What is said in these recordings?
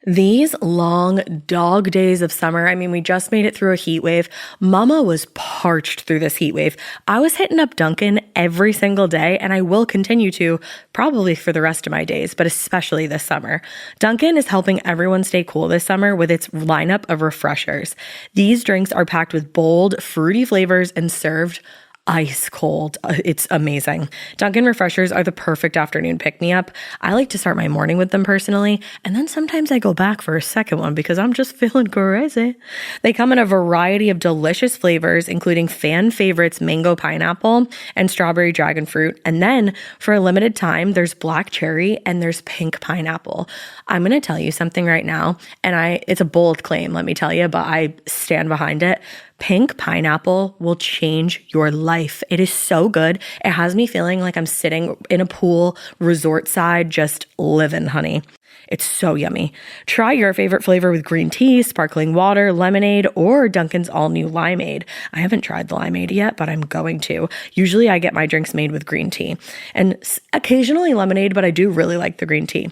These long dog days of summer, I mean, we just made it through a heat wave. Mama was parched through this heat wave. I was hitting up Dunkin' every single day, and I will continue to probably for the rest of my days, but especially this summer. Dunkin' is helping everyone stay cool this summer with its lineup of refreshers. These drinks are packed with bold, fruity flavors and served ice cold. It's amazing. Dunkin' refreshers are the perfect afternoon pick-me-up. I like to start my morning with them personally, and then sometimes I go back for a second one because I'm just feeling crazy. They come in a variety of delicious flavors, including fan favorites mango pineapple and strawberry dragon fruit. And then for a limited time, there's black cherry and there's pink pineapple. I'm going to tell you something right now, and it's a bold claim, let me tell you, but I stand behind it. Pink pineapple will change your life. It is so good. It has me feeling like I'm sitting in a pool, resort side, just living, honey. It's so yummy. Try your favorite flavor with green tea, sparkling water, lemonade, or Dunkin's all-new limeade. I haven't tried the limeade yet, but I'm going to. Usually I get my drinks made with green tea and occasionally lemonade, but I do really like the green tea.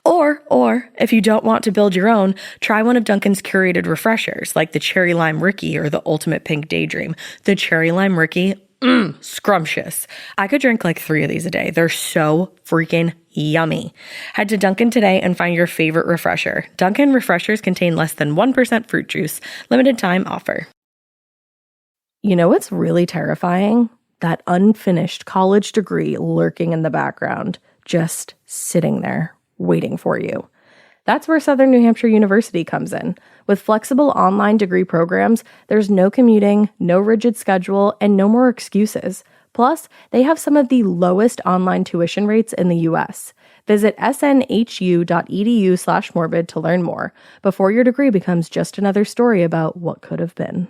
Or if you don't want to build your own, try one of Dunkin's curated refreshers like the Cherry Lime Ricky or the Ultimate Pink Daydream. The Cherry Lime Ricky, scrumptious. I could drink like 3 of these a day. They're so freaking yummy. Head to Dunkin' today and find your favorite refresher. Dunkin' refreshers contain less than 1% fruit juice. Limited time offer. You know what's really terrifying? That unfinished college degree lurking in the background, just sitting there waiting for you. That's where Southern New Hampshire University comes in. With flexible online degree programs, there's no commuting, no rigid schedule, and no more excuses. Plus, they have some of the lowest online tuition rates in the U.S. Visit snhu.edu/morbid to learn more before your degree becomes just another story about what could have been.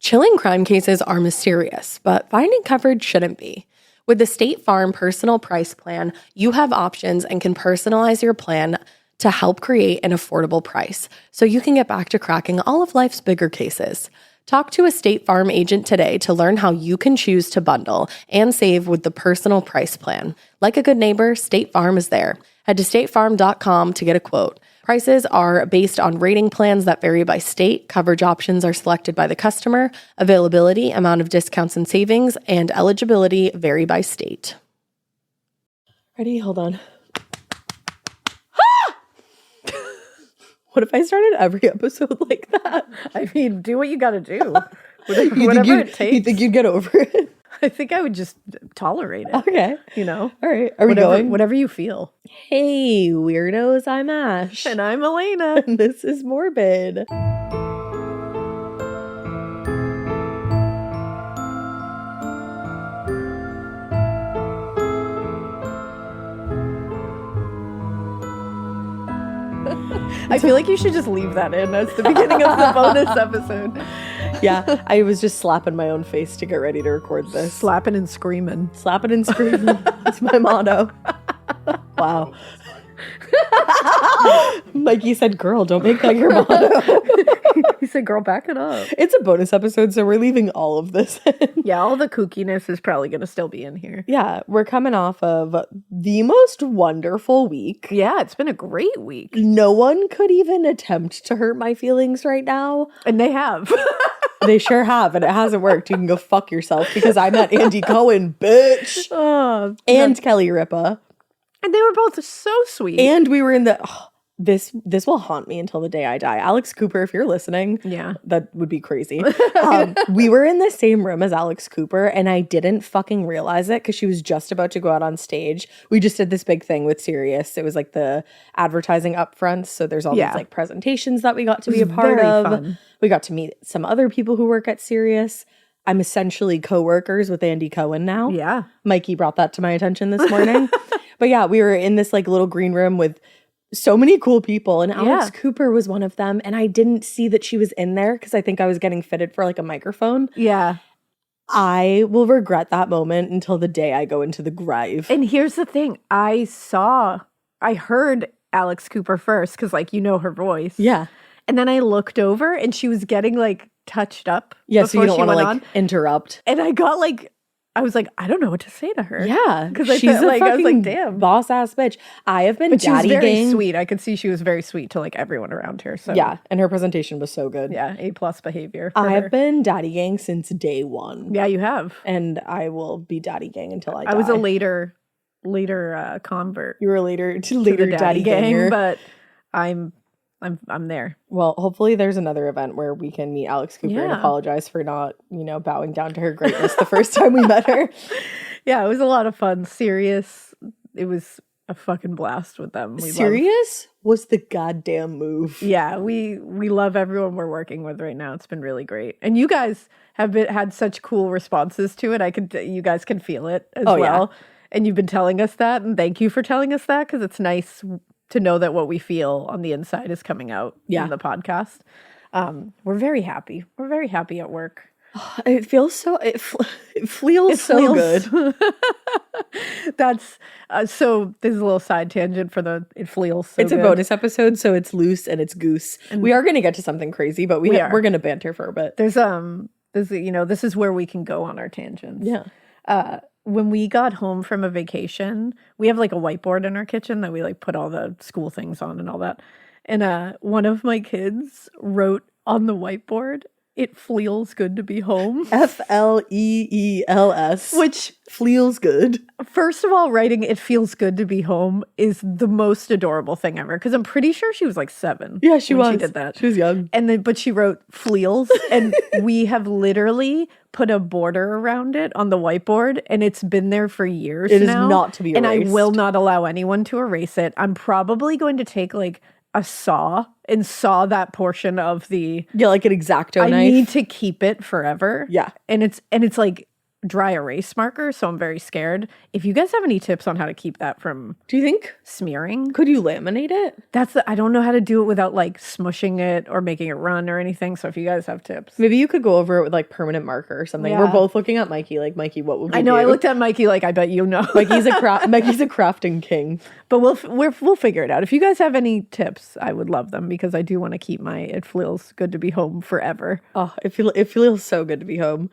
Chilling crime cases are mysterious, but finding coverage shouldn't be. With the State Farm Personal Price Plan, you have options and can personalize your plan to help create an affordable price so you can get back to cracking all of life's bigger cases. Talk to a State Farm agent today to learn how you can choose to bundle and save with the Personal Price Plan. Like a good neighbor, State Farm is there. Head to statefarm.com to get a quote. Prices are based on rating plans that vary by state. Coverage options are selected by the customer. Availability, amount of discounts and savings, and eligibility vary by state. Ready? Hold on. What if I started every episode like that? I mean, do what you gotta do. Whatever it takes. You think you'd get over it? I think I would just tolerate it. Okay. You know? All right. Are we going? Whatever you feel. Hey, weirdos. I'm Ash. And I'm Alaina. And this is Morbid. I feel like you should just leave that in as the beginning of the bonus episode. Yeah, I was just slapping my own face to get ready to record this. Slapping and screaming. Slapping and screaming. That's my motto. Wow. Mikie said, girl, don't make that your motto. He said, girl, back it up. It's a bonus episode, so we're leaving all of this in. Yeah, all the kookiness is probably going to still be in here. Yeah, we're coming off of the most wonderful week. Yeah, it's been a great week. No one could even attempt to hurt my feelings right now. And they have. They sure have, and it hasn't worked. You can go fuck yourself because I met Andy Cohen, bitch. And Kelley Ripa. And they were both so sweet. And we were in the... Oh, this will haunt me until the day I die. Alex Cooper, if you're listening, yeah, that would be crazy. We were in the same room as Alex Cooper, and I didn't fucking realize it because she was just about to go out on stage. We just did this big thing with Sirois. It was like the advertising upfronts. So there's all these like presentations that we got to be a part of. Fun. We got to meet some other people who work at Sirois. I'm essentially co-workers with Andy Cohen now. Yeah. Mikie brought that to my attention this morning. But yeah, we were in this like little green room with so many cool people, and Alex Cooper was one of them, and I didn't see that she was in there because I think I was getting fitted for like a microphone. Yeah. I will regret that moment until the day I go into the grave. And here's the thing. I heard Alex Cooper first because like you know her voice. Yeah. And then I looked over and she was getting like touched up. Yeah, so you don't want to like interrupt. And I got like I was like, I don't know what to say to her. Yeah, because I she's felt a like, I was fucking like, damn. boss ass bitch. I have been But she was daddy very gang. sweet. I could see she was very sweet to like everyone around her. So Yeah, and her presentation was so good. yeah, A+ behavior. For I her. have been daddy gang since day one. Yeah, you have. And I will be daddy gang until I die. I was a later convert. You were later To the daddy gang, ganger. but I'm there. Well, hopefully there's another event where we can meet Alex Cooper and Yeah. apologize for not, bowing down to her greatness the first time we met her. Yeah, it was a lot of fun. Serious. It was a fucking blast with them. Serious was the goddamn move. Yeah, we love everyone we're working with right now. It's been really great, and you guys have had such cool responses to it. You guys can feel it as well, yeah. and you've been telling us that, and thank you for telling us that because it's nice to know that what we feel on the inside is coming out in the podcast. We're very happy. We're very happy at work. It feels so. It feels so good. That's so. There's a little side tangent for the. It feels. So It's good. a bonus episode, so it's loose and it's goose. We are going to get to something crazy, but we're going to banter for a bit. There's this is where we can go on our tangents. Yeah. When we got home from a vacation, we have like a whiteboard in our kitchen that we like put all the school things on and all that. And one of my kids wrote on the whiteboard, "It feels good to be home." FLEELS, which feels good. First of all, writing "it feels good to be home" is the most adorable thing ever. Because I'm pretty sure she was like 7. Yeah, she was. She did that. She was young. And then, but she wrote "fleals," and we have literally put a border around it on the whiteboard, and it's been there for years. It is now, not to be erased. and I will not allow anyone to erase it. I'm probably going to take like a saw and saw that portion of the. Yeah, like an X-Acto knife. I need to keep it forever. Yeah, and it's like dry erase marker, so I'm very scared. If you guys have any tips on how to keep that from, do you think smearing? Could you laminate it? I don't know how to do it without like smushing it or making it run or anything. So if you guys have tips, maybe you could go over it with like permanent marker or something. Yeah. We're both looking at Mikie. Like, Mikie, what would we I know. do? I looked at Mikie like, I bet you know. Mikey's a crafting king. But we'll figure it out. If you guys have any tips, I would love them because I do want to keep my "it feels good to be home" forever. Oh, it feels so good to be home.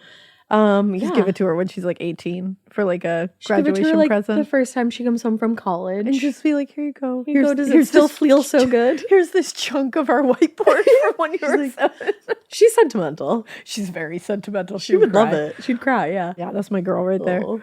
Just give it to her when she's like 18 for like a Give it to graduation her, like, present. the first time she comes home from college. And just be like, here you go. Here you go. Does it still feel so good? Here's this chunk of our whiteboard from when you were 7. She's sentimental. She's very sentimental. She would love it. She'd cry, yeah. Yeah, that's my girl right there. Oh.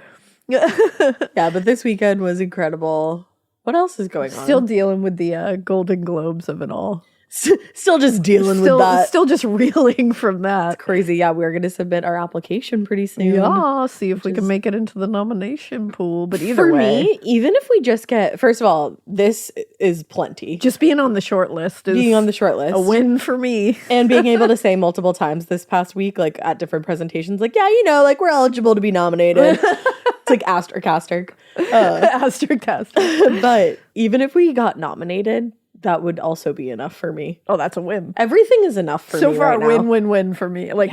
Yeah, but this weekend was incredible. What else is going on? Still dealing with the Golden Globes of it all. Still just dealing with that. Still just reeling from that. Crazy. Yeah, we're going to submit our application pretty soon. Yeah, see if we can make it into the nomination pool. But either For way, me, even if we just get, first of all, this is plenty. just being on the short list is Being on the short list. a win for me. And being able to say multiple times this past week, like at different presentations, like, yeah, like we're eligible to be nominated. It's like asterisk. Asterisk. But even if we got nominated, that would also be enough for me. Oh, that's a win. Everything is enough for me So far, right now. win for me. Like,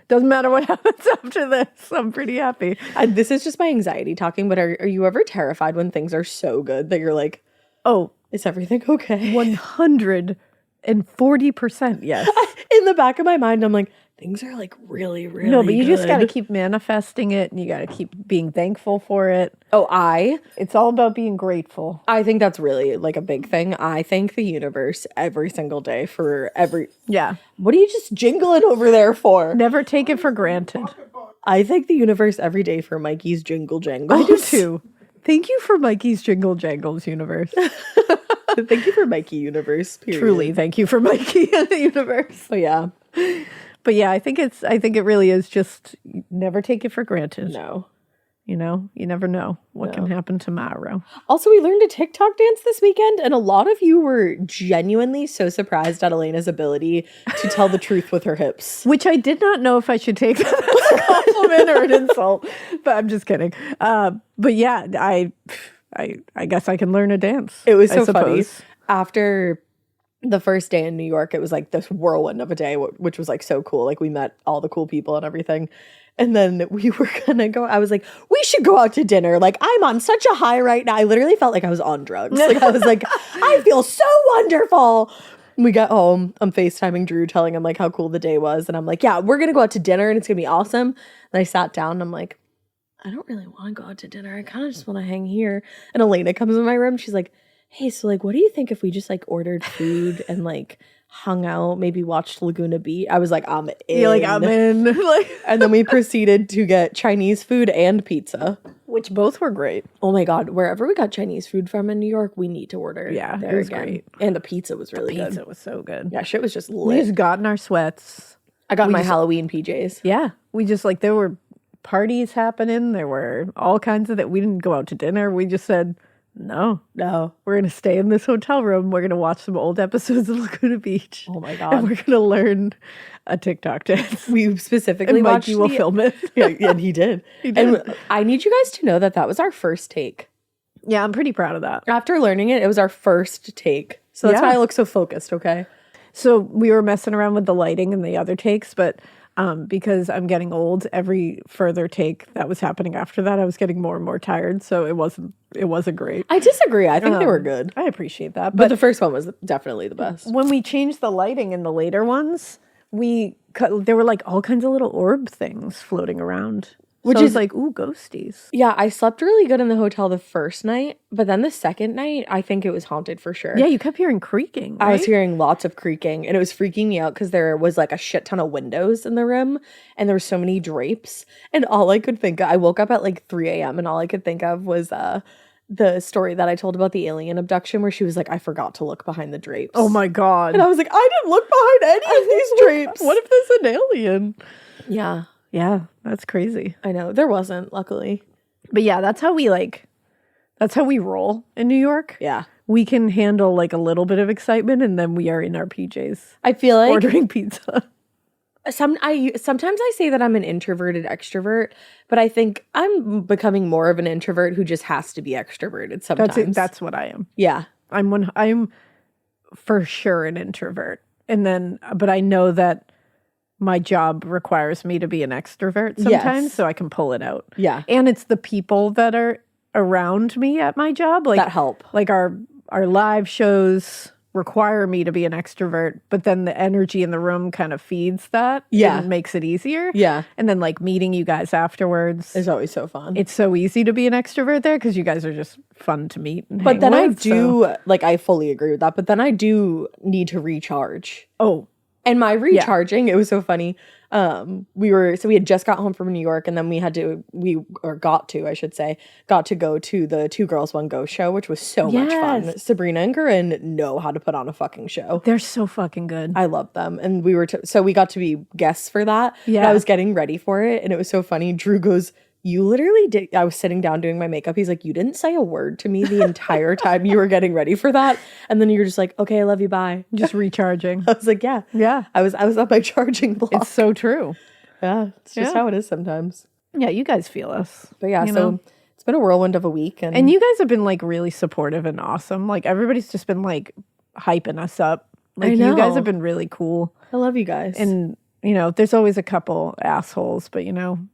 doesn't matter what happens after this. I'm pretty happy. This is just my anxiety talking, but are you ever terrified when things are so good that you're like, oh, is everything okay? 140% yes. In the back of my mind, I'm like, things are like really, really No, but you just got to good. keep manifesting it and you got to keep being thankful for it. Oh, It's all about being grateful. I think that's really like a big thing. I thank the universe every single day for every... Yeah. What are you just jingling over there for? Never take it for granted. I thank the universe every day for Mikey's jingle jangles. I do too. Thank you for Mikey's jingle jangles, universe. Thank you for Mikie universe. Period. Truly, thank you for Mikey and the universe. Oh yeah. But yeah, I think it really is just never take it for granted. No. You know, you never know what can happen tomorrow. Also, we learned a TikTok dance this weekend, and a lot of you were genuinely so surprised at Alaina's ability to tell the truth with her hips. Which I did not know if I should take that as a compliment or an insult, but I'm just kidding. But yeah, I guess I can learn a dance. It was I so funny. suppose. After the first day in New York, it was like this whirlwind of a day, which was like so cool. Like we met all the cool people and everything. And then we were gonna go, I was like, we should go out to dinner. Like, I'm on such a high right now. I literally felt like I was on drugs. Like, I was like, I feel so wonderful. We got home. I'm FaceTiming Drew, telling him like how cool the day was. And I'm like, yeah, we're gonna go out to dinner and it's gonna be awesome. And I sat down and I'm like, I don't really want to go out to dinner. I kind of just want to hang here. And Alaina comes in my room. She's like, hey, so like, what do you think if we just like ordered food and like hung out, maybe watched Laguna Beach? I was like, I'm in. You're like, I'm in. Like, And then we proceeded to get Chinese food and pizza. which both were great. Oh my God, wherever we got Chinese food from in New York, we need to order. Yeah, there it was again. great. And the pizza was really Pizza good. was so good. Yeah, shit was just We lit. just got in our sweats. I got my Halloween PJs. Yeah. We just like, there were parties happening. There were all kinds of that. We didn't go out to dinner. We just said, no, we're going to stay in this hotel room. We're going to watch some old episodes of Laguna Beach. Oh my And God. we're going to learn a TikTok dance. We specifically And watched Mikey will film it. Yeah, and he did. He did. And I need you guys to know that that was our first take. Yeah, I'm pretty proud of that. After learning it, it was our first take. So that's Yeah. why I look so focused, okay? So we were messing around with the lighting and the other takes, but because I'm getting old, every further take that was happening after that, I was getting more and more tired. So it wasn't great. I disagree. I think they were good. I appreciate that. But the first one was definitely the best. When we changed the lighting in the later ones, there were like all kinds of little orb things floating around. Which So is is like, ooh, ghosties. Yeah, I slept really good in the hotel the first night, but then the second night, I think it was haunted for sure. Yeah, you kept hearing creaking. I was right? hearing lots of creaking, and it was freaking me out because there was like a shit ton of windows in the room, and there were so many drapes. And all I could think of, I woke up at like 3 a.m., and all I could think of was the story that I told about the alien abduction, where she was like, I forgot to look behind the drapes. Oh my God. And I was like, I didn't look behind any of these drapes. What if there's an alien? Yeah, Yeah, that's crazy. I know. There wasn't, luckily. But yeah, that's how we roll in New York. Yeah. We can handle like a little bit of excitement and then we are in our PJs I feel like ordering pizza. sometimes I say that I'm an introverted extrovert, but I think I'm becoming more of an introvert who just has to be extroverted sometimes. That's what I am. Yeah. I'm for sure an introvert. But I know that my job requires me to be an extrovert sometimes, Yes. so I can pull it out. Yeah. And it's the people that are around me at my job, like That help. Like our live shows require me to be an extrovert, but then the energy in the room kind of feeds that. Yeah. And makes it easier. Yeah. And then like meeting you guys afterwards. It's always so fun. It's so easy to be an extrovert there because you guys are just fun to meet. And But hang then I with, do, like, I fully agree with that, but then I do need to recharge. Oh, And my recharging, it was so funny. We had just got home from New York, and then got to go to the Two Girls One Ghost show, which was so much fun. Yes. Sabrina and Corinne know how to put on a fucking show. they're so fucking good. I love them. And we got to be guests for that. Yeah. And I was getting ready for it, and it was so funny. Drew goes, you literally did. I was sitting down doing my makeup. He's like, you didn't say a word to me the entire time you were getting ready for that. And then you're just like, okay, I love you. Bye. Just recharging. I was like, yeah. Yeah. I was at my charging block. It's so true. Yeah. It's just Yeah. how it is sometimes. Yeah, you guys feel us. But yeah, you so know? it's been a whirlwind of a week. And you guys have been like really supportive and awesome. Like everybody's just been like hyping us up. Like you guys know. have been really cool. I love you guys. And there's always a couple assholes, but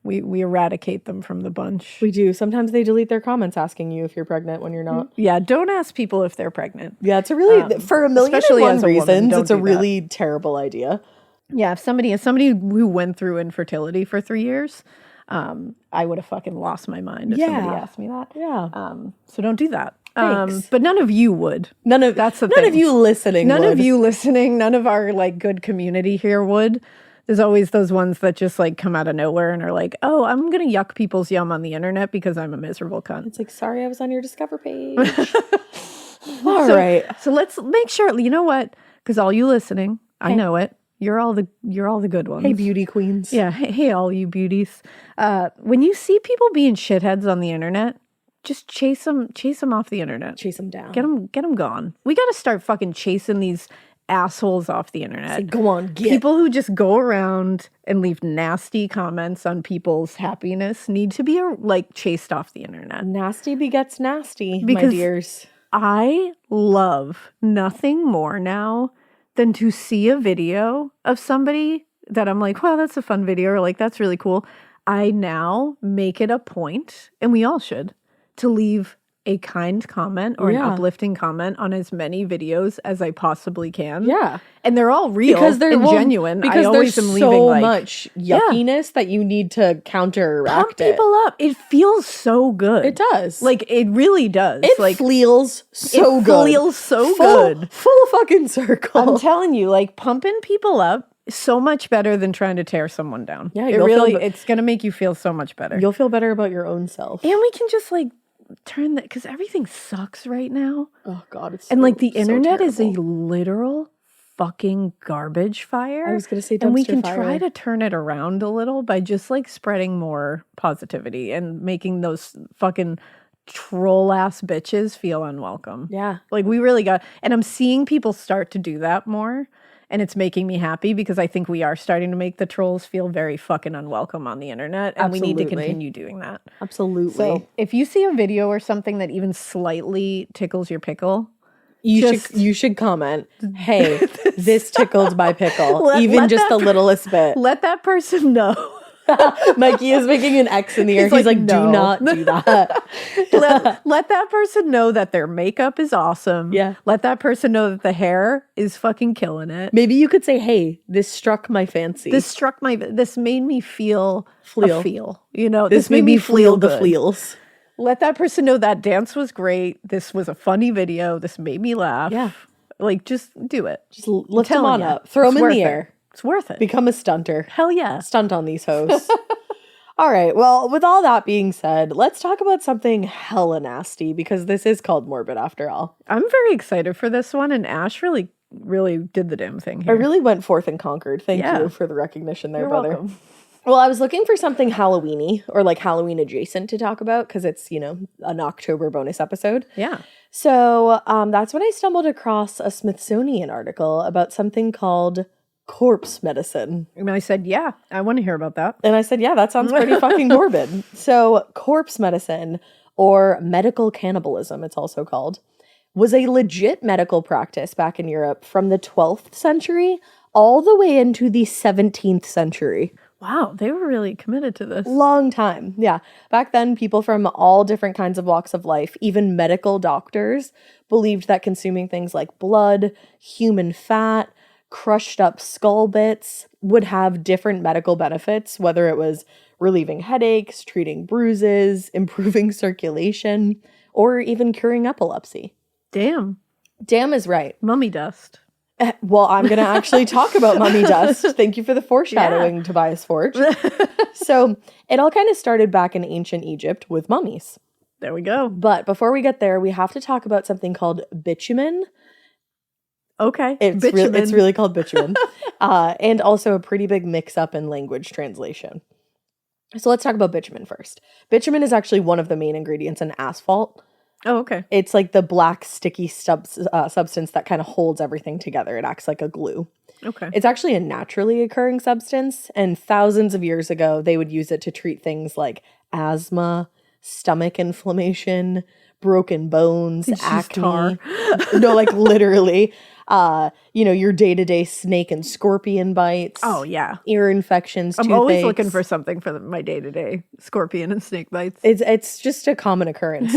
we eradicate them from the bunch. we do. Sometimes they delete their comments asking you if you're pregnant when you're not. Yeah, don't ask people if they're pregnant. Yeah, it's a really, for a million and especially one as a woman, reasons, don't it's a do that. really terrible idea. Yeah, if somebody who went through infertility for 3 years, I would have fucking lost my mind if somebody Yeah. asked me that. Yeah. So don't do that. Thanks. But none of you would. None of That's the none of thing. you listening. None would. of you listening, none of our like good community here would. There's always those ones that just like come out of nowhere and are like, oh, I'm going to yuck people's yum on the internet because I'm a miserable cunt. It's like, sorry, I was on your Discover page. All right. So let's make sure, you know what? Because all you listening, I know it. You're all the good ones. Hey, beauty queens. Yeah. Hey, all you beauties. When you see people being shitheads on the internet, just chase them off the internet. Chase them down. Get them gone. We got to start fucking chasing these assholes off the internet. Like, go on, get. People who just go around and leave nasty comments on people's happiness need to be like chased off the internet. Nasty begets nasty, my Because- dears. I love nothing more now than to see a video of somebody that I'm like, wow, that's a fun video, or like, that's really cool. I now make it a point, and we all should, to leave a kind comment or an uplifting comment on as many videos as I possibly can. Yeah. And they're all real and genuine. Because I always there's am so leaving, like, much yuckiness that you need to counteract pump people up. It feels so good. It does. Like, it really does. It like, feels so good. It feels so good. Full fucking circle. I'm telling you, like, pumping people up is so much better than trying to tear someone down. Yeah, it's going to make you feel so much better. You'll feel better about your own self. And we can just, like, turn that, because everything sucks right now. Oh, God. It's and, so, like, the so internet is a terrible. literal fucking garbage fire. I was going to say dumpster and we can fire. try to turn it around a little by just, like, spreading more positivity and making those fucking troll ass bitches feel unwelcome. Yeah. Like, we really got, and I'm seeing people start to do that more. And it's making me happy because I think we are starting to make the trolls feel very fucking unwelcome on the internet. And we need to continue doing that. Absolutely. So if you see a video or something that even slightly tickles your pickle, you should comment, hey, this tickled my pickle. Let even just the littlest bit. Let that person know. Mikie is making an X in the air. He's like, no. do not do that. let that person know that their makeup is awesome. Yeah. Let that person know that the hair is fucking killing it. Maybe you could say, hey, this struck my fancy. This made me feel a feel. You know, this made me feel the fleals. Let that person know that dance was great. This was a funny video. This made me laugh. Yeah. Like, just do it. Just lift them on up. Throw them in the air. It's worth it. Become a stunter. Hell yeah. Stunt on these hoes. All right. Well, with all that being said, let's talk about something hella nasty because this is called morbid after all. I'm very excited for this one, and Ash really did the damn thing here. I really went forth and conquered. Thank you for the recognition there, You're brother. welcome. Well, I was looking for something Halloween-y or like Halloween adjacent to talk about because it's, an October bonus episode. Yeah. So that's when I stumbled across a Smithsonian article about something called corpse medicine. And I said, yeah, I want to hear about that. And I said, yeah, that sounds pretty fucking morbid. So corpse medicine, or medical cannibalism, it's also called, was a legit medical practice back in Europe from the 12th century all the way into the 17th century. Wow, they were really committed to this. Long time. Yeah. Back then, people from all different kinds of walks of life, even medical doctors, believed that consuming things like blood, human fat, crushed up skull bits would have different medical benefits, whether it was relieving headaches, treating bruises, improving circulation, or even curing epilepsy. Damn. Damn is right. Mummy dust. Well, I'm going to actually talk about mummy dust. Thank you for the foreshadowing, Tobias Forge. So it all kind of started back in ancient Egypt with mummies. There we go. But before we get there, we have to talk about something called bitumen. Okay. It's really called bitumen. And also a pretty big mix-up in language translation. So let's talk about bitumen first. Bitumen is actually one of the main ingredients in asphalt. Oh, okay. It's like the black sticky substance that kind of holds everything together. It acts like a glue. Okay. It's actually a naturally occurring substance, and thousands of years ago, they would use it to treat things like asthma, stomach inflammation, broken bones, acne. No, like literally. Your day-to-day snake and scorpion bites. Oh, yeah. Ear infections, I'm toothaches. always looking for something for my day-to-day scorpion and snake bites. It's just a common occurrence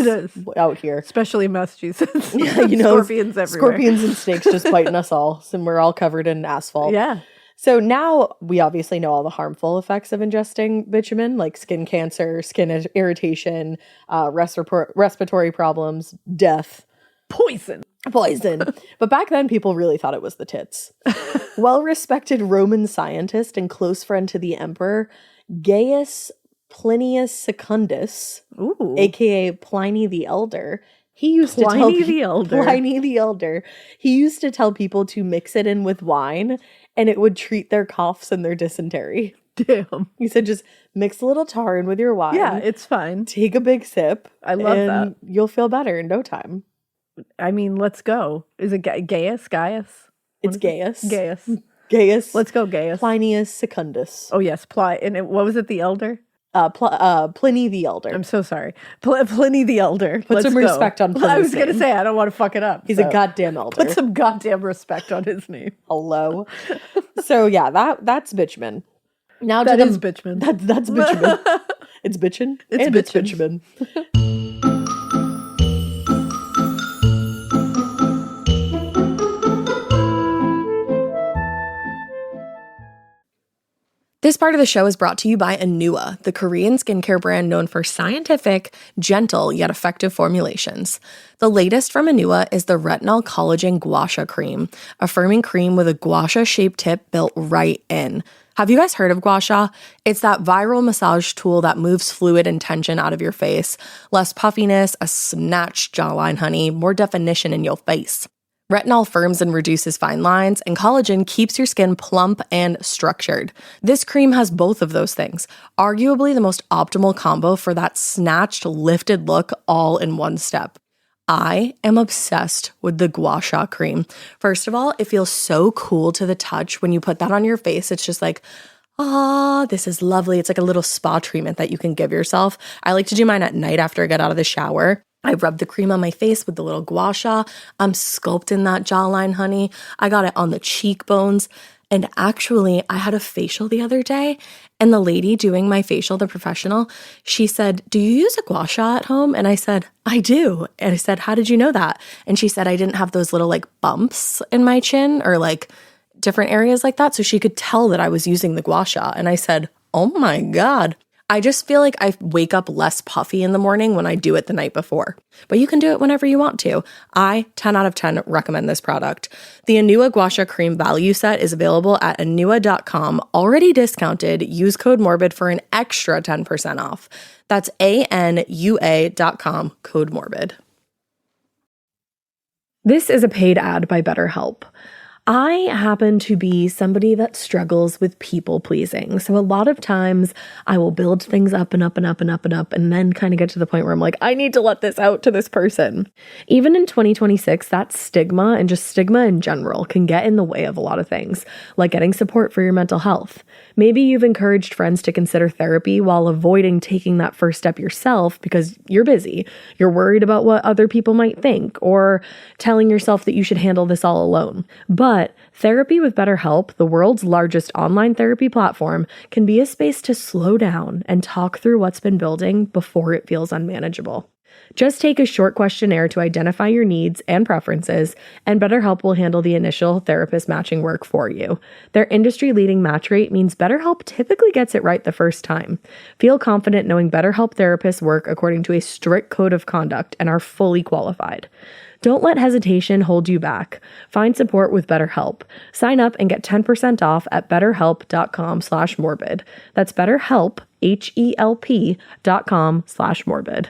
out here. Especially in Massachusetts. Yeah, Scorpions everywhere. Scorpions and snakes just biting us all. So we're all covered in asphalt. Yeah. So now we obviously know all the harmful effects of ingesting bitumen, like skin cancer, skin irritation, respiratory problems, death. Poison. But back then, people really thought it was the tits. Well-respected Roman scientist and close friend to the emperor, Gaius Plinius Secundus, aka Pliny the Elder, he used to tell Pliny the Elder. He used to tell people to mix it in with wine, and it would treat their coughs and their dysentery. Damn. He said, just mix a little tar in with your wine. Yeah, it's fine. Take a big sip. I love that. You'll feel better in no time. I mean, let's go. Is it Gaius? It's Gaius. Gaius. Let's go, Gaius. Plinius Secundus. Oh, yes. What was it, the Elder? Pliny the Elder. I'm so sorry. Pliny the Elder. Put some respect on Pliny's I was going to name. say, I don't want to fuck it up. He's a goddamn elder. Put some goddamn respect on his name. Hello. So, yeah, that's bitumen. Now that is bitumen. That's bitumen. It's bitchin'. It's bitumen. This part of the show is brought to you by Anua, the Korean skincare brand known for scientific, gentle, yet effective formulations. The latest from Anua is the Retinol Collagen Gua Sha Cream, a firming cream with a gua sha-shaped tip built right in. Have you guys heard of gua sha? It's that viral massage tool that moves fluid and tension out of your face. Less puffiness, a snatched jawline, honey, more definition in your face. Retinol firms and reduces fine lines, and collagen keeps your skin plump and structured. This cream has both of those things, arguably the most optimal combo for that snatched, lifted look all in one step. I am obsessed with the Gua Sha cream. First of all, it feels so cool to the touch. When you put that on your face, it's just like, this is lovely. It's like a little spa treatment that you can give yourself. I like to do mine at night after I get out of the shower. I rub the cream on my face with the little gua sha. I'm sculpting that jawline, honey. I got it on the cheekbones. And actually, I had a facial the other day, and the lady doing my facial, the professional, she said, "Do you use a gua sha at home?" And I said, "I do." And I said, "How did you know that?" And she said, "I didn't have those little like bumps in my chin or like different areas like that." So she could tell that I was using the gua sha. And I said, "Oh my God." I just feel like I wake up less puffy in the morning when I do it the night before. But you can do it whenever you want to. I, 10 out of 10, recommend this product. The Anua Gua Sha Cream value set is available at anua.com, already discounted. Use code MORBID for an extra 10% off. That's ANUA.com, code MORBID. This is a paid ad by BetterHelp. I happen to be somebody that struggles with people pleasing. So a lot of times I will build things up and up and up and up and up and then kind of get to the point where I'm like, I need to let this out to this person. Even in 2026, that stigma and just stigma in general can get in the way of a lot of things, like getting support for your mental health. Maybe you've encouraged friends to consider therapy while avoiding taking that first step yourself because you're busy. You're worried about what other people might think, or telling yourself that you should handle this all alone. But therapy with BetterHelp, the world's largest online therapy platform, can be a space to slow down and talk through what's been building before it feels unmanageable. Just take a short questionnaire to identify your needs and preferences, and BetterHelp will handle the initial therapist matching work for you. Their industry-leading match rate means BetterHelp typically gets it right the first time. Feel confident knowing BetterHelp therapists work according to a strict code of conduct and are fully qualified. Don't let hesitation hold you back. Find support with BetterHelp. Sign up and get 10% off at betterhelp.com/morbid. That's BetterHelp, HELP.com/morbid.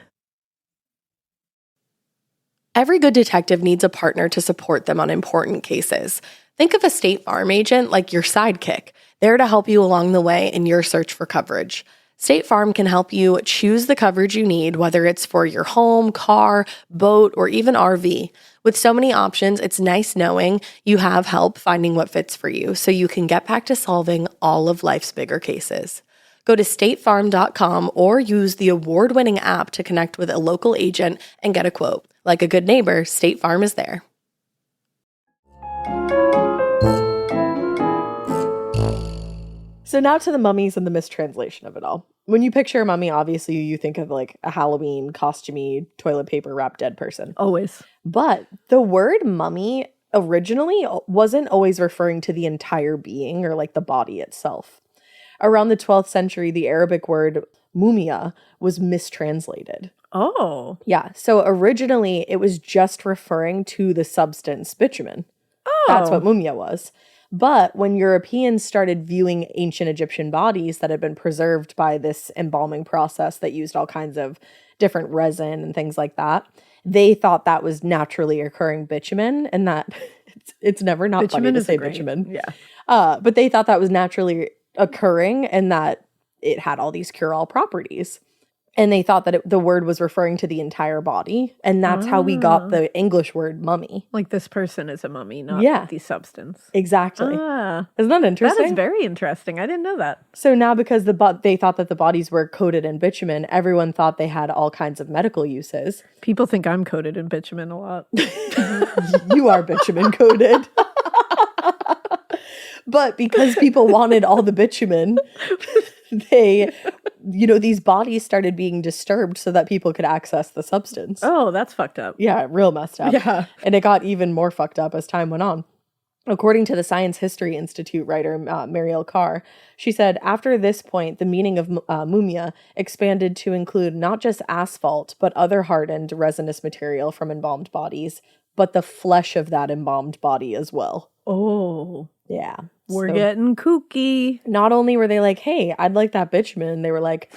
Every good detective needs a partner to support them on important cases. Think of a State Farm agent like your sidekick, there to help you along the way in your search for coverage. State Farm can help you choose the coverage you need, whether it's for your home, car, boat, or even RV. With so many options, it's nice knowing you have help finding what fits for you so you can get back to solving all of life's bigger cases. Go to statefarm.com or use the award-winning app to connect with a local agent and get a quote. Like a good neighbor, State Farm is there. So now to the mummies and the mistranslation of it all. When you picture a mummy, obviously you think of like a Halloween costumey, toilet paper wrapped dead person. Always. But the word mummy originally wasn't always referring to the entire being or like the body itself. Around the 12th century, the Arabic word mumia was mistranslated. Oh. Yeah. So originally it was just referring to the substance bitumen. Oh. That's what mumia was. But when Europeans started viewing ancient Egyptian bodies that had been preserved by this embalming process that used all kinds of different resin and things like that, they thought that was naturally occurring bitumen, and that it's never not bitumen funny to say bitumen. Yeah. But they thought that was naturally occurring and that it had all these cure-all properties. And they thought that the word was referring to the entire body. And that's how we got the English word mummy. Like this person is a mummy, not the substance. Exactly. Isn't that interesting? That is very interesting. I didn't know that. So now because they thought that the bodies were coated in bitumen, everyone thought they had all kinds of medical uses. People think I'm coated in bitumen a lot. You are bitumen coated. But because people wanted all the bitumen, these bodies started being disturbed so that people could access the substance. Oh, that's fucked up. Yeah, real messed up. Yeah. And it got even more fucked up as time went on. According to the Science History Institute writer Mariel Carr, she said, after this point, the meaning of mumia expanded to include not just asphalt, but other hardened resinous material from embalmed bodies, but the flesh of that embalmed body as well. Oh. Yeah. We're getting kooky. Not only were they like, hey, I'd like that bitchman, they were like,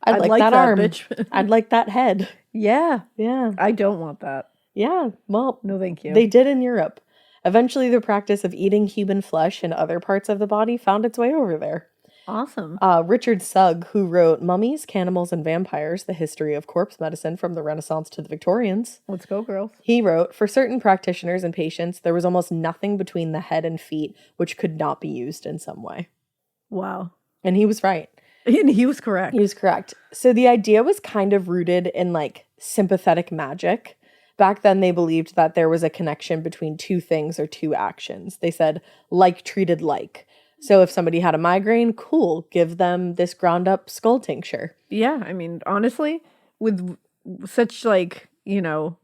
I'd like that arm. Bitchman. I'd like that head. Yeah. Yeah. I don't want that. Yeah. Well, no, thank you. They did in Europe. Eventually, the practice of eating human flesh and other parts of the body found its way over there. Awesome. Richard Sugg, who wrote Mummies, Cannibals, and Vampires, The History of Corpse Medicine from the Renaissance to the Victorians. Let's go, girls. He wrote, for certain practitioners and patients, there was almost nothing between the head and feet which could not be used in some way. Wow. And he was right. And he was correct. He was correct. So the idea was kind of rooted in like sympathetic magic. Back then, they believed that there was a connection between two things or two actions. They said, like treated like. So if somebody had a migraine, cool, give them this ground up skull tincture. Yeah, I mean, honestly, with such like, you know,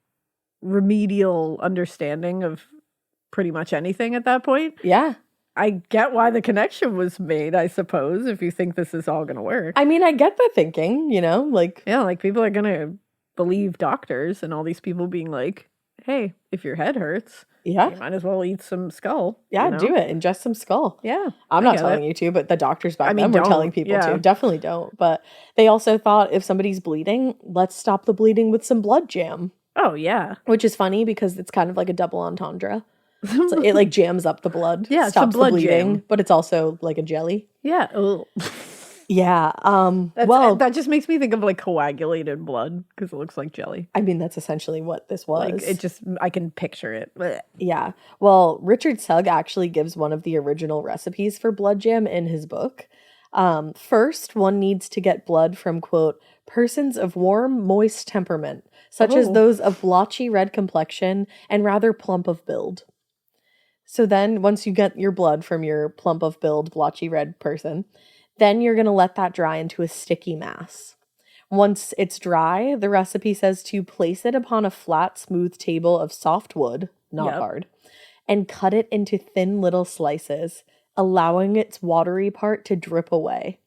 remedial understanding of pretty much anything at that point. Yeah. I get why the connection was made, I suppose, if you think this is all going to work. I mean, I get the thinking, you know, like... Yeah, like people are going to believe doctors and all these people being like, hey, if your head hurts, you might as well eat some skull. Yeah, you know? do it. Ingest some skull. Yeah. I'm not telling you to, but the doctors back then were telling people to. Definitely don't. But they also thought if somebody's bleeding, let's stop the bleeding with some blood jam. Oh, yeah. Which is funny because it's kind of like a double entendre. So it like jams up the blood. Yeah, stops blood the bleeding, jam. but it's also like a jelly. Yeah. Yeah. That just makes me think of like coagulated blood because it looks like jelly. I mean, that's essentially what this was. Like I can picture it. Blech. Yeah. Well, Richard Sugg actually gives one of the original recipes for blood jam in his book. First, one needs to get blood from, quote, persons of warm, moist temperament, such as those of blotchy red complexion and rather plump of build. So then, once you get your blood from your plump of build, blotchy red person, then you're going to let that dry into a sticky mass. Once it's dry, the recipe says to place it upon a flat, smooth table of soft wood, not hard, and cut it into thin little slices, allowing its watery part to drip away.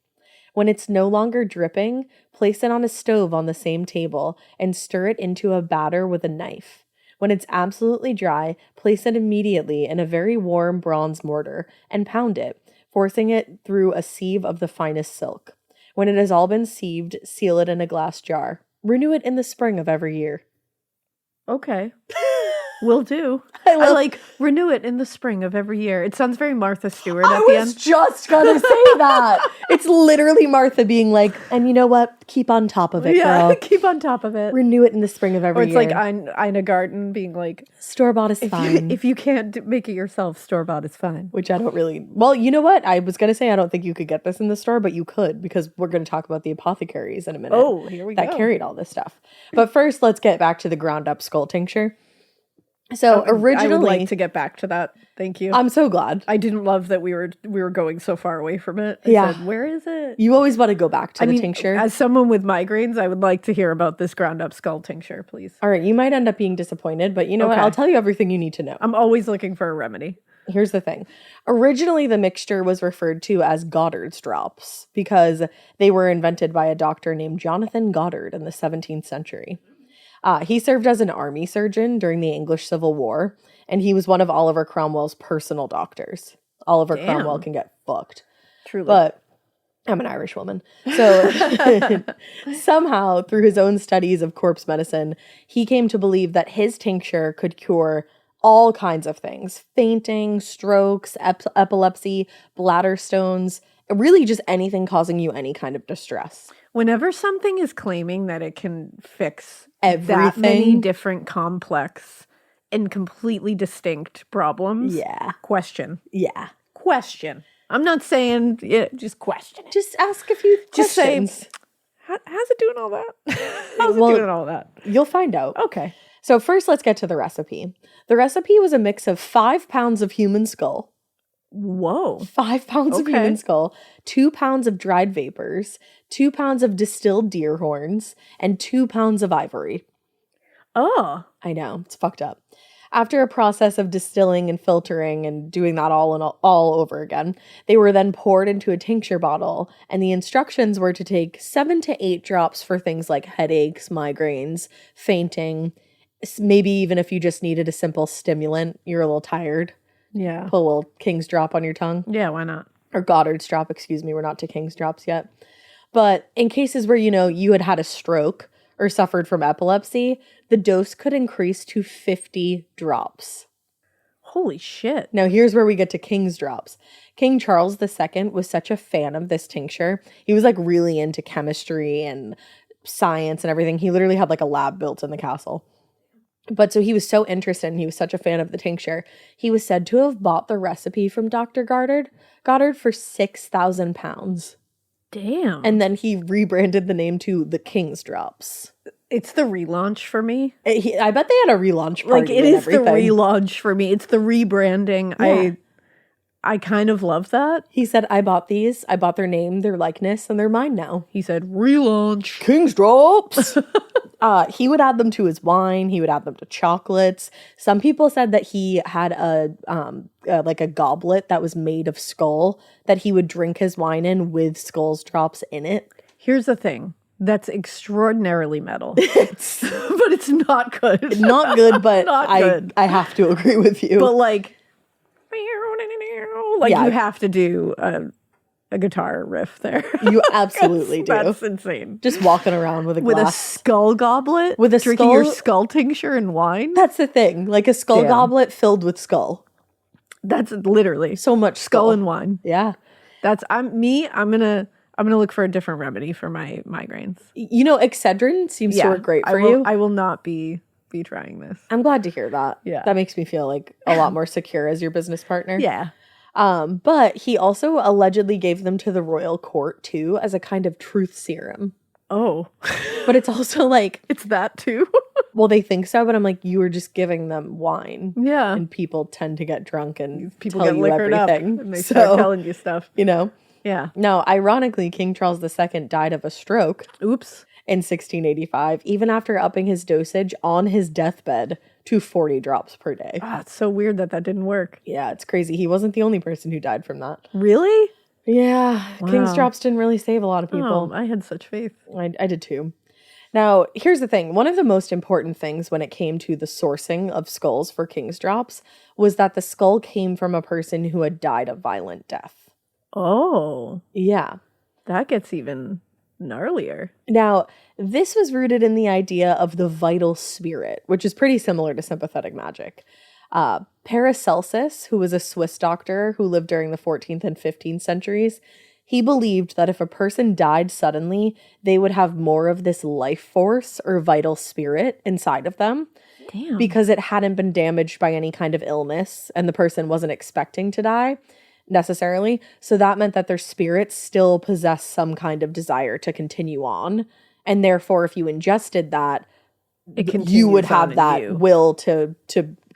When it's no longer dripping, place it on a stove on the same table and stir it into a batter with a knife. When it's absolutely dry, place it immediately in a very warm bronze mortar and pound it, forcing it through a sieve of the finest silk. When it has all been sieved, seal it in a glass jar. Renew it in the spring of every year. Okay. Will do. I like renew it in the spring of every year. It sounds very Martha Stewart at the end. I was just gonna say that. It's literally Martha being like, and you know what? Keep on top of it, girl. Keep on top of it. Renew it in the spring of every year. Or it's like Ina Garten being like, store-bought is fine. If you can't make it yourself, store-bought is fine. Which I don't really... Well, you know what? I was gonna say I don't think you could get this in the store, but you could, because we're gonna talk about the apothecaries in a minute. Oh, here we go. That carried all this stuff. But first, let's get back to the ground-up skull tincture. So originally, I would like to get back to that. Thank you. I'm so glad. I didn't love that we were going so far away from it. I said, where is it? You always want to go back to the tincture. As someone with migraines, I would like to hear about this ground up skull tincture, please. All right, you might end up being disappointed, but you know what? I'll tell you everything you need to know. I'm always looking for a remedy. Here's the thing. Originally, the mixture was referred to as Goddard's drops because they were invented by a doctor named Jonathan Goddard in the 17th century. He served as an army surgeon during the English Civil War, and he was one of Oliver Cromwell's personal doctors. Oliver Cromwell can get fucked. Truly. But I'm an Irish woman. So somehow, through his own studies of corpse medicine, he came to believe that his tincture could cure all kinds of things. Fainting, strokes, epilepsy, bladder stones, really just anything causing you any kind of distress. Whenever something is claiming that it can fix everything, that many different complex and completely distinct problems, question. Yeah. Question. I'm not saying just question it. Just ask a few questions. Just say, how's it doing all that? How's it doing all that? You'll find out. Okay. So first, let's get to the recipe. The recipe was a mix of 5 pounds of human skull. Whoa. 5 pounds of human skull, 2 pounds of dried vapors, 2 pounds of distilled deer horns, and 2 pounds of ivory. Oh. I know, it's fucked up. After a process of distilling and filtering and doing that all over again, they were then poured into a tincture bottle, and the instructions were to take 7 to 8 drops for things like headaches, migraines, fainting, maybe even if you just needed a simple stimulant, you're a little tired, Yeah. put a little King's drop on your tongue. Yeah, why not? Or Goddard's drop, excuse me, we're not to King's drops yet. But in cases where, you had had a stroke or suffered from epilepsy, the dose could increase to 50 drops. Holy shit. Now, here's where we get to King's drops. King Charles II was such a fan of this tincture. He was like really into chemistry and science and everything. He literally had like a lab built in the castle. But so he was so interested and he was such a fan of the tincture. He was said to have bought the recipe from Dr. Goddard for £6,000. Damn. And then he rebranded the name to the King's Drops. It's the relaunch for me. I bet they had a relaunch party. Like, it is the relaunch for me. It's the rebranding. Yeah. I kind of love that. He said, I bought these. I bought their name, their likeness, and they're mine now. He said, relaunch. King's Drops. He would add them to his wine. He would add them to chocolates. Some people said that he had a goblet that was made of skull that he would drink his wine in with Skull's drops in it. Here's the thing. That's extraordinarily metal. But it's not good. Not good, but Not good. I have to agree with you. But like Yeah. you have to do a guitar riff there. You absolutely do. That's insane. Just walking around with a With a glass. skull goblet? With a drinking skull- your skull tincture and wine? That's the thing. Like a skull Damn. goblet filled with skull. That's literally So much skull and wine. Yeah. I'm gonna look for a different remedy for my migraines. Excedrin seems to work great for you. I will not be trying this. I'm glad to hear that. Yeah. That makes me feel like a lot more secure as your business partner. Yeah. But he also allegedly gave them to the royal court too as a kind of truth serum. Oh. But it's also like, It's that too? well, they think so, but I'm like, you were just giving them wine. Yeah. And people tend to get drunk and People tell get you liquored everything. up and they start telling you stuff. Yeah. Now, ironically, King Charles II died of a stroke Oops. in 1685, even after upping his dosage on his deathbed to 40 drops per day. Ah, it's so weird that didn't work. Yeah, it's crazy. He wasn't the only person who died from that. Really? Yeah, King's Wow. drops didn't really save a lot of people. Oh, I had such faith. I did too. Now, here's the thing. One of the most important things when it came to the sourcing of skulls for King's drops was that the skull came from a person who had died a violent death. Oh, Yeah. that gets even gnarlier. Now, this was rooted in the idea of the vital spirit, which is pretty similar to sympathetic magic. Paracelsus, who was a Swiss doctor who lived during the 14th and 15th centuries, he believed that if a person died suddenly, they would have more of this life force or vital spirit inside of them Damn. because it hadn't been damaged by any kind of illness and the person wasn't expecting to die necessarily. So that meant that their spirits still possessed some kind of desire to continue on. And therefore, if you ingested that, you would have that will to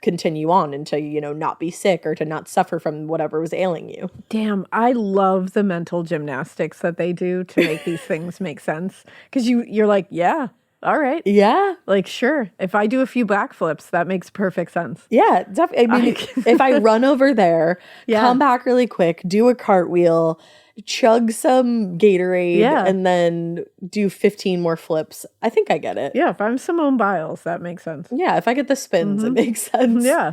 continue on and to, not be sick or to not suffer from whatever was ailing you. Damn, I love the mental gymnastics that they do to make these things make sense. Because you're like, yeah, all right. Yeah. Like, sure, if I do a few backflips, that makes perfect sense. Yeah. I mean, if I run over there, Yeah. come back really quick, do a cartwheel, chug some Gatorade, Yeah. and then do 15 more flips, I think I get it. Yeah, if I'm Simone Biles, that makes sense. Yeah. If I get the spins, it makes sense. Yeah.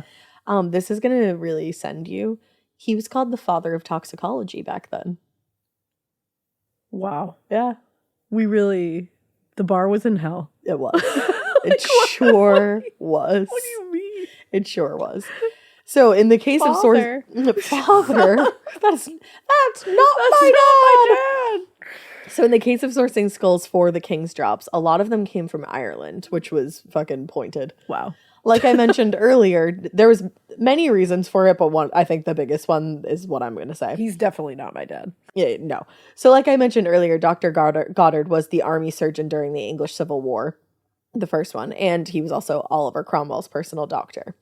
This is going to really send you. He was called the father of toxicology back then. Wow. Yeah. The bar was in hell. It was. It sure was. What do you mean? It sure was. So in the case of Father. Father, that's not my dad. So in the case of sourcing skulls for the King's drops, a lot of them came from Ireland, which was fucking pointed. Wow. Like I mentioned earlier, there was many reasons for it, but I think the biggest one is what I'm going to say. He's definitely not my dad. Yeah, no. So like I mentioned earlier, Dr. Goddard was the army surgeon during the English Civil War, the first one, and he was also Oliver Cromwell's personal doctor.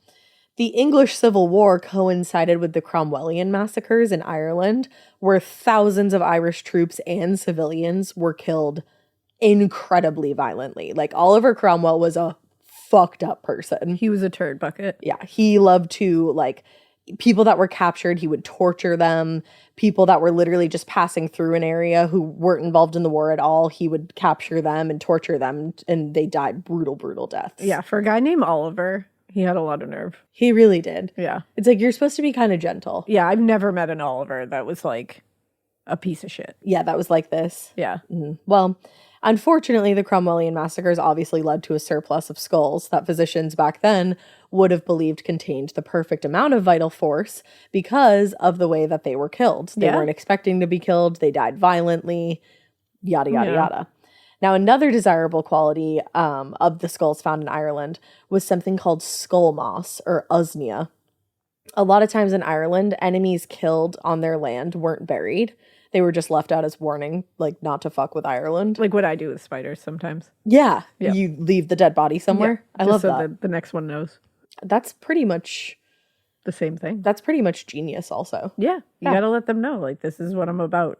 The English Civil War coincided with the Cromwellian massacres in Ireland, where thousands of Irish troops and civilians were killed incredibly violently. Like Oliver Cromwell was a fucked up person. He was a turd bucket. Yeah, he loved to, like, people that were captured, he would torture them. People that were literally just passing through an area who weren't involved in the war at all, he would capture them and torture them, and they died brutal deaths. Yeah, for a guy named Oliver, he had a lot of nerve. He really did. Yeah. It's like, you're supposed to be kind of gentle. Yeah, I've never met an Oliver that was like a piece of shit. Yeah, that was like this. Yeah. Well, unfortunately, the Cromwellian massacres obviously led to a surplus of skulls that physicians back then would have believed contained the perfect amount of vital force because of the way that they were killed. They weren't expecting to be killed. They died violently, yada, yada, yada. Now, another desirable quality of the skulls found in Ireland was something called skull moss, or usnea. A lot of times in Ireland, enemies killed on their land weren't buried. They were just left out as warning, like, not to fuck with Ireland. Like what I do with spiders sometimes. Yeah. You leave the dead body somewhere. I love so that. The next one knows. That's pretty much the same thing. That's pretty much genius also. Yeah. You got to let them know, like, this is what I'm about.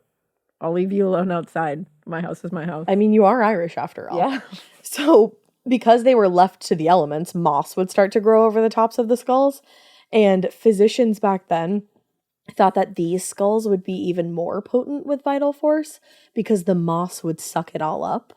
I'll leave you alone outside. My house is my house. I mean, you are Irish after all. Yeah. So because they were left to the elements, moss would start to grow over the tops of the skulls. And physicians back then thought that these skulls would be even more potent with vital force because the moss would suck it all up.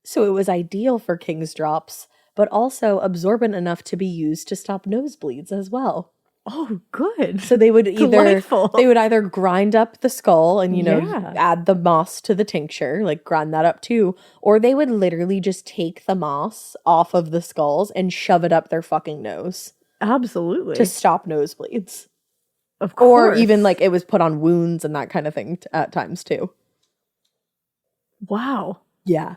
So it was ideal for king's drops, but also absorbent enough to be used to stop nosebleeds as well. Oh, good. So they would Delightful. either grind up the skull and, you know, add the moss to the tincture, like grind that up too, or they would literally just take the moss off of the skulls and shove it up their fucking nose. Absolutely. To stop nosebleeds. Of course. Or even like it was put on wounds and that kind of thing at times too. Wow. Yeah.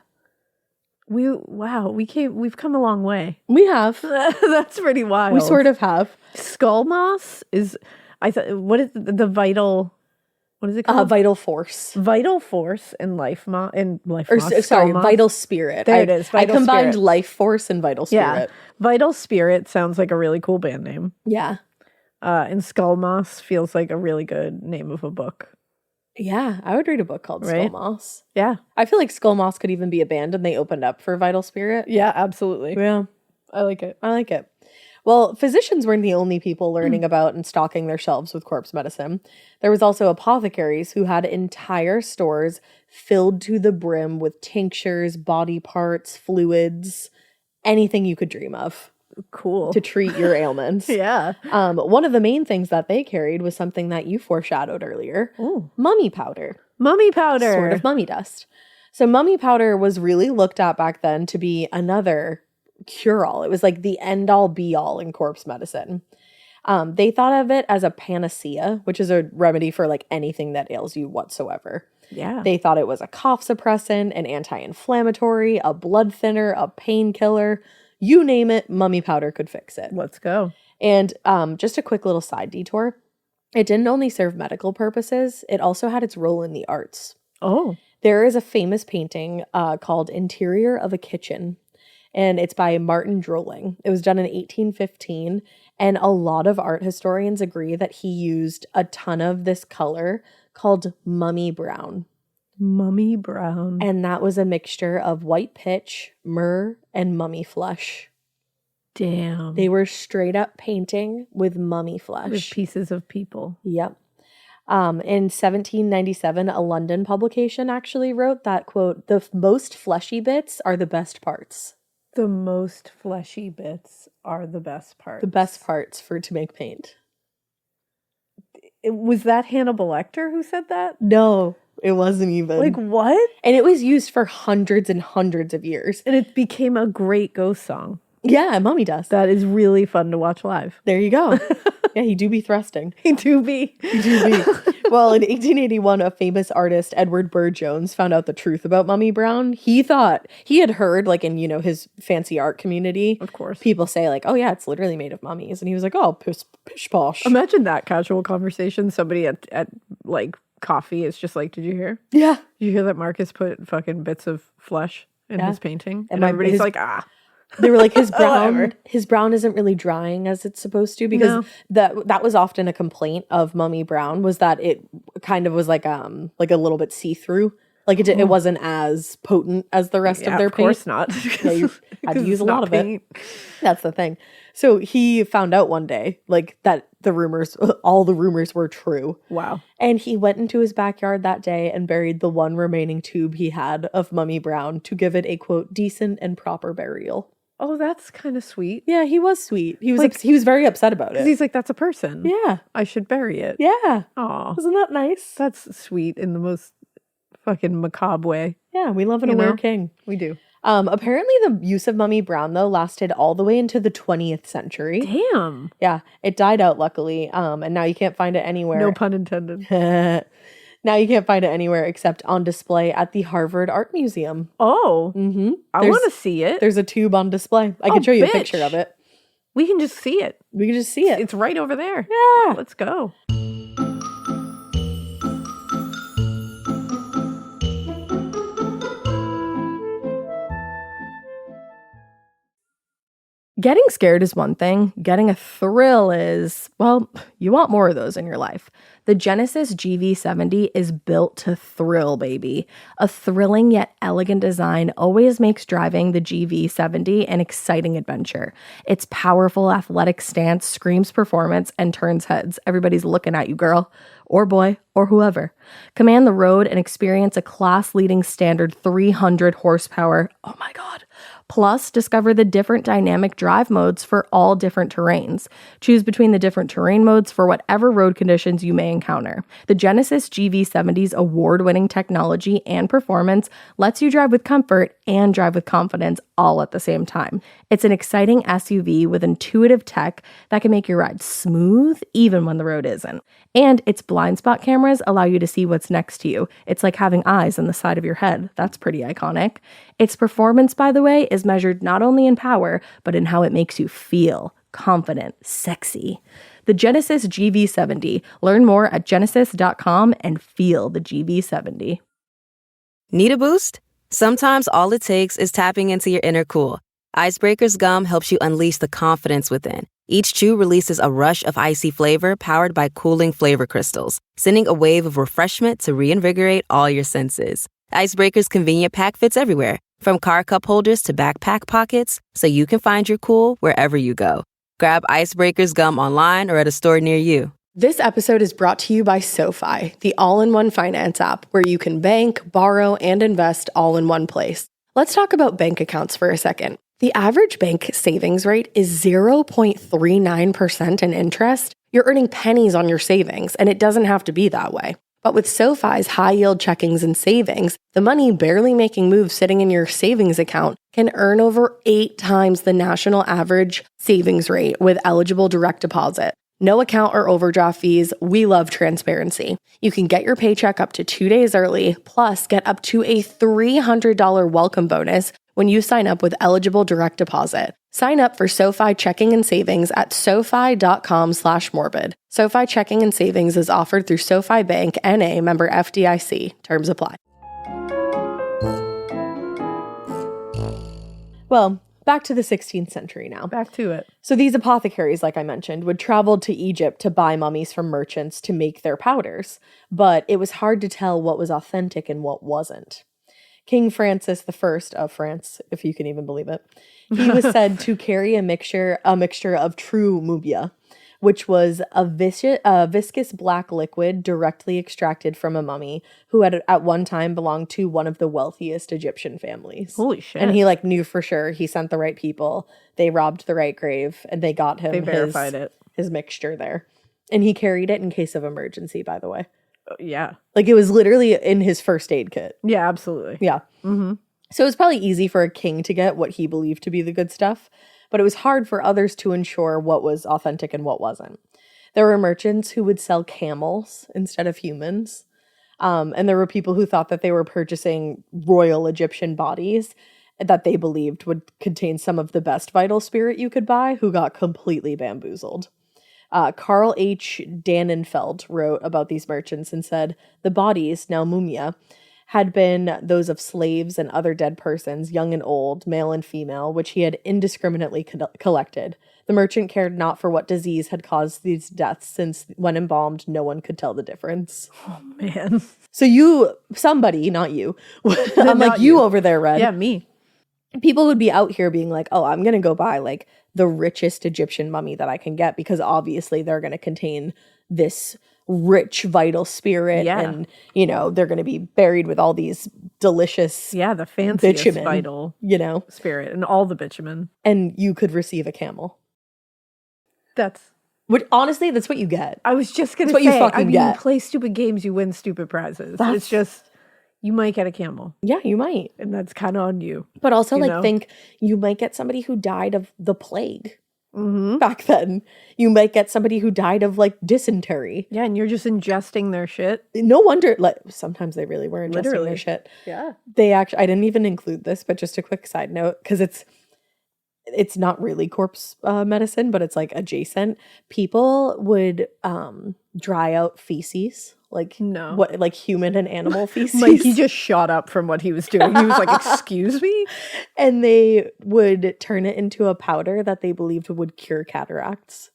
We've come a long way. We have. That's pretty wild. We sort of have. Skull moss is, what is the vital, what is it called? Vital force. Vital force and life moss. Vital spirit. There it is. I Vital combined spirit. life force and vital spirit. Yeah. Vital spirit sounds like a really cool band name. Yeah. And skull moss feels like a really good name of a book. Yeah, I would read a book called Skull Moss. Yeah. I feel like Skull Moss could even be a band and they opened up for Vital Spirit. Yeah, absolutely. Yeah. I like it. I like it. Well, physicians weren't the only people learning about and stocking their shelves with corpse medicine. There was also apothecaries who had entire stores filled to the brim with tinctures, body parts, fluids, anything you could dream of. Cool. To treat your ailments. Yeah. One of the main things that they carried was something that you foreshadowed earlier. Ooh. Mummy powder. Mummy powder. Sort of mummy dust. So mummy powder was really looked at back then to be another cure-all. It was like the end-all be-all in corpse medicine. They thought of it as a panacea, which is a remedy for like anything that ails you whatsoever. Yeah. They thought it was a cough suppressant, an anti-inflammatory, a blood thinner, a painkiller. You name it, mummy powder could fix it. Let's go. And just a quick little side detour. It didn't only serve medical purposes. It also had its role in the arts. Oh. There is a famous painting called Interior of a Kitchen. And it's by Martin Drolling. It was done in 1815. And a lot of art historians agree that he used a ton of this color called mummy brown. Mummy brown. And that was a mixture of white pitch, myrrh, and mummy flesh. Damn. They were straight up painting with mummy flesh. With pieces of people. Yep. In 1797, a London publication actually wrote that, quote, "The most fleshy bits are the best parts." The most fleshy bits are the best parts. The best parts to make paint. Was that Hannibal Lecter who said that? No. It wasn't even. Like, what? And it was used for hundreds and hundreds of years. And it became a great ghost song. Yeah, mummy dust. That is really fun to watch live. There you go. Yeah, he do be thrusting. He do be. Well, in 1881, a famous artist, Edward Burne-Jones, found out the truth about Mummy Brown. He thought, he had heard, like in, his fancy art community. Of course. People say like, oh yeah, it's literally made of mummies. And he was like, oh, pish posh. Imagine that casual conversation. Somebody at like coffee is just like, did you hear? Yeah. Did you hear that Marcus put fucking bits of flesh in his painting? And my- everybody's his- like, ah. They were like, his Whatever. brown isn't really drying as it's supposed to, because that was often a complaint of Mummy Brown, was that it kind of was like a little bit see-through. Like it wasn't as potent as the rest of their of course paint. not. Yeah, you had to use a lot of it. That's the thing. So he found out one day, like, that all the rumors were true. Wow. And he went into his backyard that day and buried the one remaining tube he had of Mummy Brown to give it a, quote, decent and proper burial. Oh, that's kind of sweet. Yeah, he was sweet. He was he was very upset about it. He's like, that's a person. Yeah. I should bury it. Yeah. Oh, Isn't that nice? that's sweet in the most fucking macabre way. Yeah, we love an aware king. We do. Apparently the use of Mummy Brown, though, lasted all the way into the 20th century. Damn. Yeah, it died out, luckily, and now you can't find it anywhere. No pun intended. Now you can't find it anywhere except on display at the Harvard Art Museum. Oh. Mm-hmm. I want to see it. There's a tube on display. I can show you a picture of it. We can just see it. We can just see it. It's right over there. Yeah. Let's go. Getting scared is one thing. Getting a thrill is, well, you want more of those in your life. The Genesis GV70 is built to thrill, baby. A thrilling yet elegant design always makes driving the GV70 an exciting adventure. Its powerful athletic stance screams performance and turns heads. Everybody's looking at you, girl, or boy, or whoever. Command the road and experience a class-leading standard 300 horsepower. Oh my God. Plus, discover the different dynamic drive modes for all different terrains. Choose between the different terrain modes for whatever road conditions you may encounter. The Genesis GV70's award-winning technology and performance lets you drive with comfort and drive with confidence all at the same time. It's an exciting SUV with intuitive tech that can make your ride smooth even when the road isn't. And its blind spot cameras allow you to see what's next to you. It's like having eyes on the side of your head. That's pretty iconic. Its performance, by the way, is measured not only in power, but in how it makes you feel confident, sexy. The Genesis GV70. Learn more at genesis.com and feel the GV70. Need a boost? Sometimes all it takes is tapping into your inner cool. Icebreaker's gum helps you unleash the confidence within. Each chew releases a rush of icy flavor powered by cooling flavor crystals, sending a wave of refreshment to reinvigorate all your senses. Icebreaker's convenient pack fits everywhere, from car cup holders to backpack pockets, so you can find your cool wherever you go. Grab Icebreaker's gum online or at a store near you. This episode is brought to you by SoFi, the all-in-one finance app where you can bank, borrow, and invest all in one place. Let's talk about bank accounts for a second. The average bank savings rate is 0.39% in interest. You're earning pennies on your savings, and it doesn't have to be that way. But with SoFi's high-yield checkings and savings, the money barely making moves sitting in your savings account can earn over 8 times the national average savings rate with eligible direct deposit. No account or overdraft fees. We love transparency. You can get your paycheck up to 2 days early, plus get up to a $300 welcome bonus when you sign up with eligible direct deposit. Sign up for SoFi checking and savings at SoFi.com/morbid. SoFi checking and savings is offered through SoFi Bank, N.A., member FDIC. Terms apply. Well, back to the 16th century now. Back to it. So these apothecaries, like I mentioned, would travel to Egypt to buy mummies from merchants to make their powders. But it was hard to tell what was authentic and what wasn't. King Francis I of France, if you can even believe it, he was said to carry a mixture of true mubia, which was a viscous black liquid directly extracted from a mummy who had at one time belonged to one of the wealthiest Egyptian families. Holy shit. And he knew for sure he sent the right people. They robbed the right grave and they got him his mixture there. And he carried it in case of emergency, by the way. Yeah. It was literally in his first aid kit. Yeah, absolutely. Yeah. Mm-hmm. So it was probably easy for a king to get what he believed to be the good stuff, but it was hard for others to ensure what was authentic and what wasn't. There were merchants who would sell camels instead of humans. And there were people who thought that they were purchasing royal Egyptian bodies that they believed would contain some of the best vital spirit you could buy, who got completely bamboozled. Carl H. Dannenfeld wrote about these merchants and said, the bodies, now mumia, had been those of slaves and other dead persons, young and old, male and female, which he had indiscriminately collected. The merchant cared not for what disease had caused these deaths, since when embalmed, no one could tell the difference. Oh, man. So somebody, not you, I'm like, you over there, Red. Yeah, me. People would be out here being like, oh, I'm going to go buy like the richest Egyptian mummy that I can get, because obviously they're going to contain this rich, vital spirit. Yeah. And, you know, they're going to be buried with all these delicious, the fanciest bitumen, vital, spirit and all the bitumen. And you could receive a camel. Honestly, that's what you get. I was just going to say, you fucking get. You play stupid games, you win stupid prizes. It's just, you might get a camel. Yeah, you might. And that's kind of on you. But also, think you might get somebody who died of the plague back then. You might get somebody who died of, like, dysentery. Yeah, and you're just ingesting their shit. No wonder, like, sometimes they really were ingesting their shit. Yeah. I didn't even include this, but just a quick side note, because it's not really corpse medicine, but it's like adjacent. People would dry out feces, like human and animal feces. He just shot up from what he was doing. He was like, "Excuse me," and they would turn it into a powder that they believed would cure cataracts.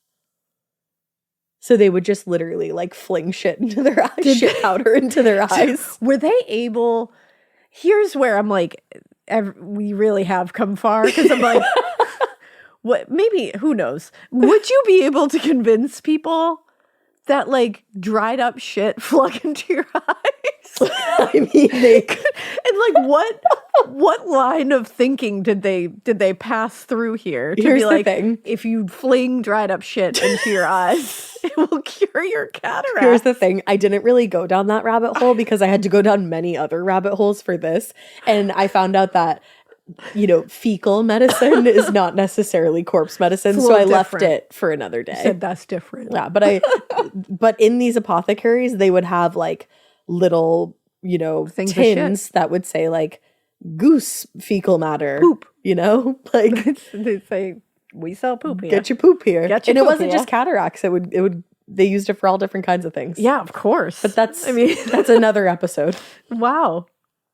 So they would just literally like fling shit into their eyes, shit powder into their eyes. Were they able? Here's where I'm like, we really have come far, because I'm like. What? Maybe, who knows? Would you be able to convince people that like dried up shit flung into your eyes? I mean, and like what line of thinking did they pass through here to Here's be like, the thing. If you fling dried up shit into your eyes, it will cure your cataract? Here's the thing. I didn't really go down that rabbit hole because I had to go down many other rabbit holes for this, and I found out that, you know, fecal medicine is not necessarily corpse medicine, so I left it for another day. You said that's different. Yeah, but in these apothecaries, they would have like little, you know, things tins that would say like goose fecal matter, poop, you know, like they say we sell poop here. Get your poop here, and it wasn't just cataracts. It would. They used it for all different kinds of things. Yeah, of course. But that's another episode. Wow.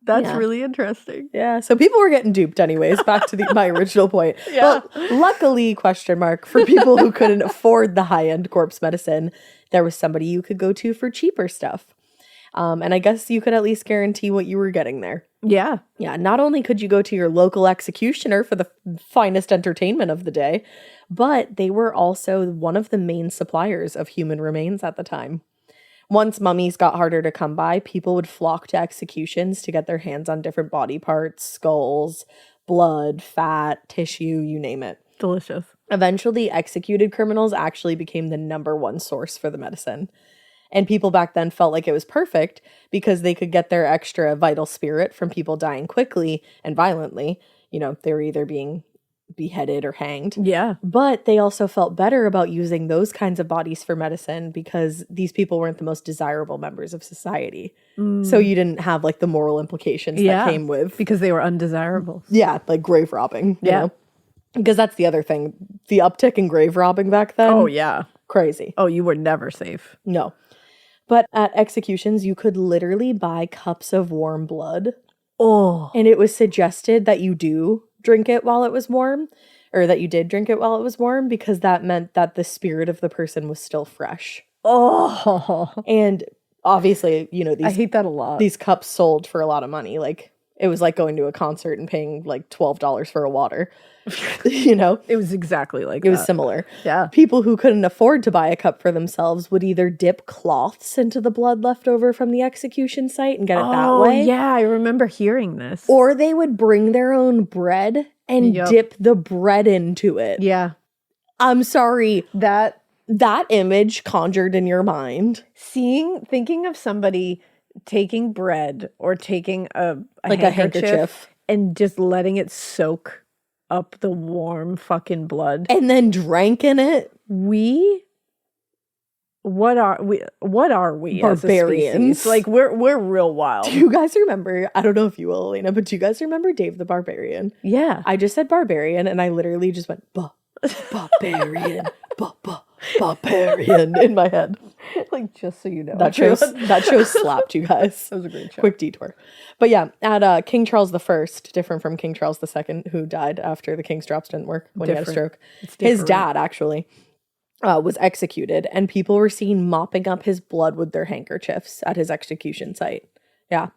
That's really interesting. Yeah, so people were getting duped anyways, back to my original point. Yeah. But luckily, for people who couldn't afford the high-end corpse medicine, there was somebody you could go to for cheaper stuff. And I guess you could at least guarantee what you were getting there. Yeah. Yeah, not only could you go to your local executioner for the finest entertainment of the day, but they were also one of the main suppliers of human remains at the time. Once mummies got harder to come by, people would flock to executions to get their hands on different body parts, skulls, blood, fat, tissue, you name it. Delicious. Eventually, executed criminals actually became the #1 source for the medicine. And people back then felt like it was perfect because they could get their extra vital spirit from people dying quickly and violently. You know, they were either being beheaded or hanged. Yeah. But they also felt better about using those kinds of bodies for medicine because these people weren't the most desirable members of society. So you didn't have like the moral implications that came with. Because they were undesirable. Yeah, like grave robbing. You know? Because that's the other thing. The uptick in grave robbing back then. Oh, yeah. Crazy. Oh, you were never safe. No. But at executions, you could literally buy cups of warm blood. Oh. And it was suggested that you do drink it while it was warm, or that you did drink it while it was warm, because that meant that the spirit of the person was still fresh. Oh. And obviously, you know, I hate that a lot. These cups sold for a lot of money. Like, it was like going to a concert and paying like $12 for a water. You know? It was exactly like that. It was similar. Yeah. People who couldn't afford to buy a cup for themselves would either dip cloths into the blood left over from the execution site and get it that way. Oh, yeah. I remember hearing this. Or they would bring their own bread and dip the bread into it. Yeah. I'm sorry. That image conjured in your mind. Thinking of somebody taking bread or taking a handkerchief and just letting it soak up the warm fucking blood and then drank in it. What are we barbarians? As a species? Like we're real wild. Do you guys remember, I don't know if you will, Alaina, but do you guys remember Dave the Barbarian? Yeah. I just said barbarian and I literally just went barbarian barbarian in my head. Like, just so you know. That show slapped, you guys. That was a great show. Quick detour. But yeah, at King Charles I, different from King Charles II, who died after the king's drops didn't work when he had a stroke. His dad, actually, was executed, and people were seen mopping up his blood with their handkerchiefs at his execution site. Yeah.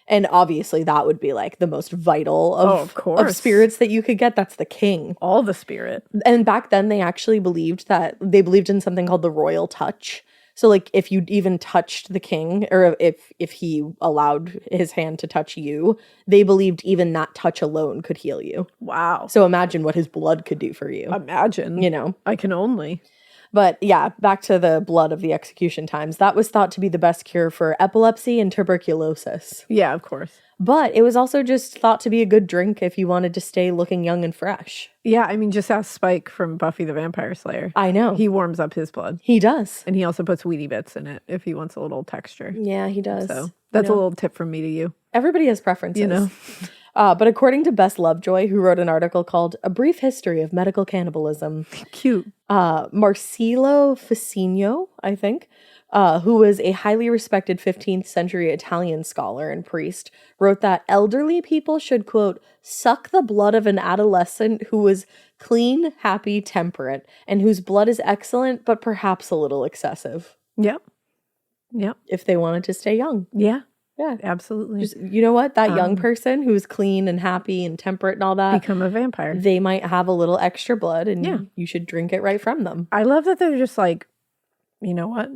And obviously that would be like the most vital of spirits that you could get. That's the king. All the spirit. And back then they actually believed in something called the royal touch. So like if you even touched the king, or if he allowed his hand to touch you, they believed even that touch alone could heal you. Wow. So imagine what his blood could do for you. Imagine. You know. I can only. But yeah, back to the blood of the execution times. That was thought to be the best cure for epilepsy and tuberculosis. Yeah, of course. But it was also just thought to be a good drink if you wanted to stay looking young and fresh. Yeah, I mean, just ask Spike from Buffy the Vampire Slayer. I know. He warms up his blood. He does. And he also puts Wheatie Bits in it if he wants a little texture. Yeah, he does. So that's a little tip from me to you. Everybody has preferences. You know. But according to Bess Lovejoy, who wrote an article called A Brief History of Medical Cannibalism. Cute. Marsilio Ficino, I think, who was a highly respected 15th century Italian scholar and priest, wrote that elderly people should, quote, suck the blood of an adolescent who was clean, happy, temperate, and whose blood is excellent, but perhaps a little excessive. Yep. If they wanted to stay young. Yeah. Yeah, absolutely. Just, you know what? That young person who's clean and happy and temperate and all that. Become a vampire. They might have a little extra blood and you should drink it right from them. I love that they're just like, you know what?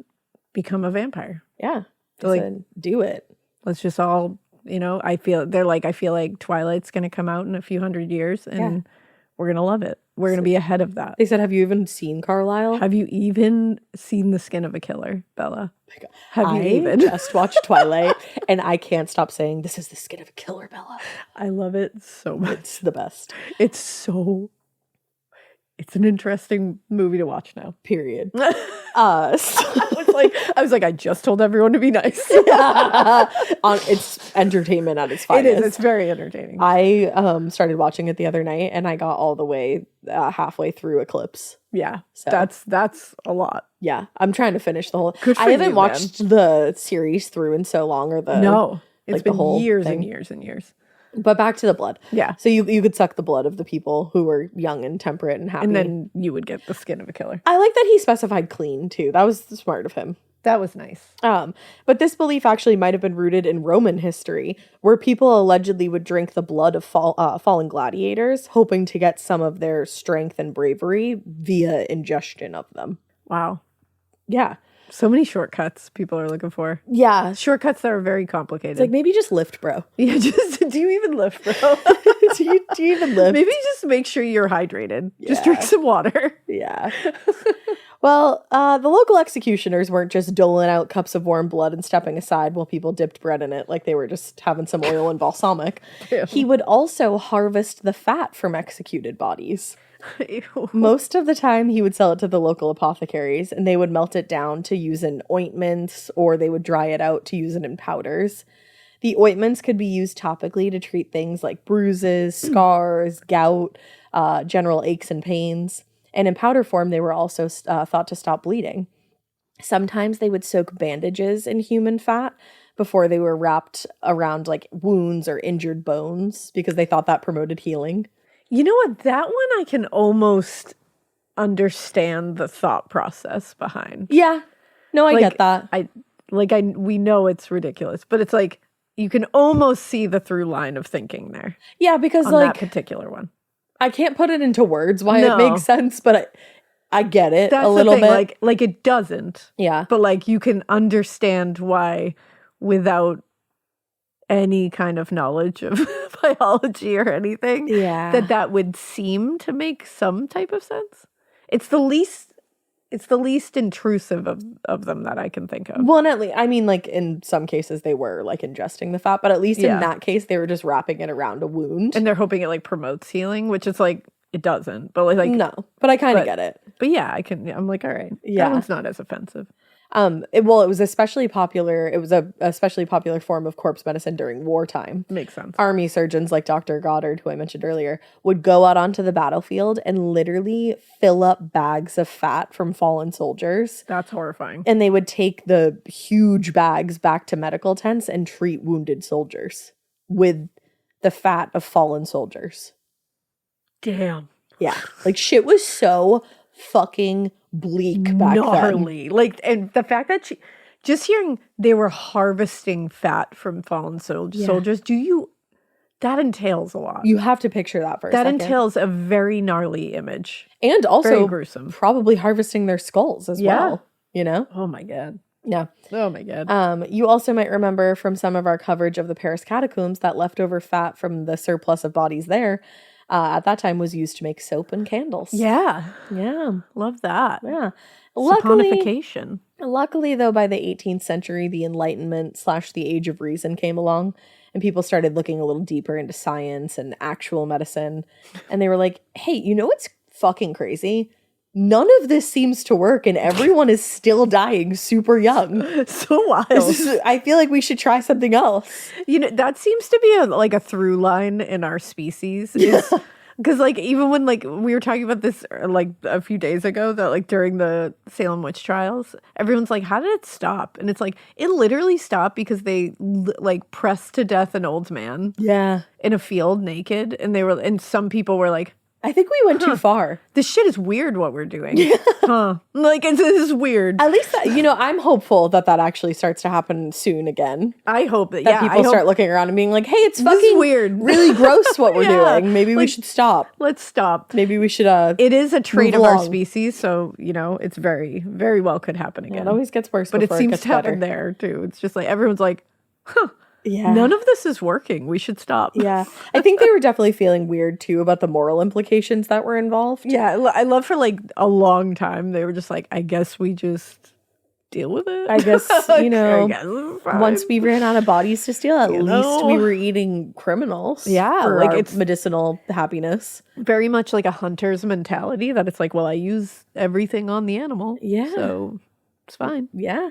Become a vampire. Yeah. Like, do it. Let's just all, I feel like Twilight's going to come out in a few hundred years and we're going to love it. We're going to be ahead of that. They said, have you even seen Carlisle? Have you even seen The Skin of a Killer, Bella? I just watched Twilight and I can't stop saying, this is the skin of a killer, Bella. I love it so much. It's the best. It's an interesting movie to watch now. Period. I was like, I just told everyone to be nice. It's entertainment at its finest. It is. It's very entertaining. I started watching it the other night and I got all the way halfway through Eclipse. Yeah, so that's a lot. Yeah, I'm trying to finish the whole. Good for I haven't you, watched the series through in so long, or it's been years and years and years. But back to the blood. Yeah. So you could suck the blood of the people who were young and temperate and happy. And then you would get the skin of a killer. I like that he specified clean too. That was smart of him. That was nice. But this belief actually might have been rooted in Roman history, where people allegedly would drink the blood of fallen gladiators, hoping to get some of their strength and bravery via ingestion of them. Wow. Yeah. So many shortcuts people are looking for. Yeah. Shortcuts that are very complicated. It's like, maybe just lift, bro. Yeah, do you even lift, bro? do you even lift? Maybe just make sure you're hydrated. Yeah. Just drink some water. Yeah. Well, the local executioners weren't just doling out cups of warm blood and stepping aside while people dipped bread in it like they were just having some oil and balsamic. Ew. He would also harvest the fat from executed bodies. Ew. Most of the time, he would sell it to the local apothecaries, and they would melt it down to use in ointments, or they would dry it out to use it in powders. The ointments could be used topically to treat things like bruises, scars, gout, general aches and pains. And in powder form, they were also thought to stop bleeding. Sometimes they would soak bandages in human fat before they were wrapped around like wounds or injured bones because they thought that promoted healing. You know what? That one I can almost understand the thought process behind. Yeah. No, I get that. We know it's ridiculous, but it's like you can almost see the through line of thinking there. Yeah, because on like that particular one. I can't put it into words why it makes sense, but I get it That's a little the thing. bit. Like it doesn't. Yeah. But like you can understand why without any kind of knowledge of biology or anything, that would seem to make some type of sense. It's the least intrusive of them that I can think of. Well, I mean, like in some cases they were like ingesting the fat, but at least in that case they were just wrapping it around a wound. And they're hoping it like promotes healing, which is like it doesn't. But like no, but I kind of get it. But yeah, I'm like, all right, that one's not as offensive. It was especially popular. It was a especially popular form of corpse medicine during wartime. Makes sense. Army surgeons like Dr. Goddard, who I mentioned earlier, would go out onto the battlefield and literally fill up bags of fat from fallen soldiers. That's horrifying. And they would take the huge bags back to medical tents and treat wounded soldiers with the fat of fallen soldiers. Damn. Yeah. Like shit was so fucking bleak back Gnarly. then. Like, and the fact that just hearing they were harvesting fat from fallen soldiers, that entails a lot. You have to picture that for a second. That entails a very gnarly image. And also very gruesome. Probably harvesting their skulls as well. You know? Oh my God. Yeah. Oh my God. You also might remember from some of our coverage of the Paris catacombs that leftover fat from the surplus of bodies there at that time was used to make soap and candles. Yeah. Yeah. Love that. Yeah. Saponification. Luckily, though, by the 18th century, the Enlightenment / the Age of Reason came along, and people started looking a little deeper into science and actual medicine. And they were like, hey, you know what's fucking crazy? None of this seems to work, and everyone is still dying super young. So wild. I feel like we should try something else. You know, that seems to be like a through line in our species. Because like even when like we were talking about this like a few days ago, that like during the Salem witch trials, everyone's like, how did it stop? And it's like, it literally stopped because they like pressed to death an old man in a field naked. And some people were like, I think we went too far. This shit is weird what we're doing. Like, this is weird. At least, I'm hopeful that actually starts to happen soon again. I hope that, people start looking around and being like, hey, it's fucking weird. Really gross what we're doing. Maybe we should stop. Let's stop. Maybe we should, it is a trait of our species, so, it's very, very well could happen again. It always gets worse but before it seems gets to happen better. there, too. It's just like, everyone's like, yeah. None of this is working. We should stop. Yeah. I think they were definitely feeling weird too about the moral implications that were involved. Yeah. I love for like a long time. They were just like, I guess we just deal with it. I guess, once we ran out of bodies to steal, at least we were eating criminals. Yeah. For like our it's medicinal happiness. Very much like a hunter's mentality that it's like, well, I use everything on the animal. Yeah. So it's fine. Yeah.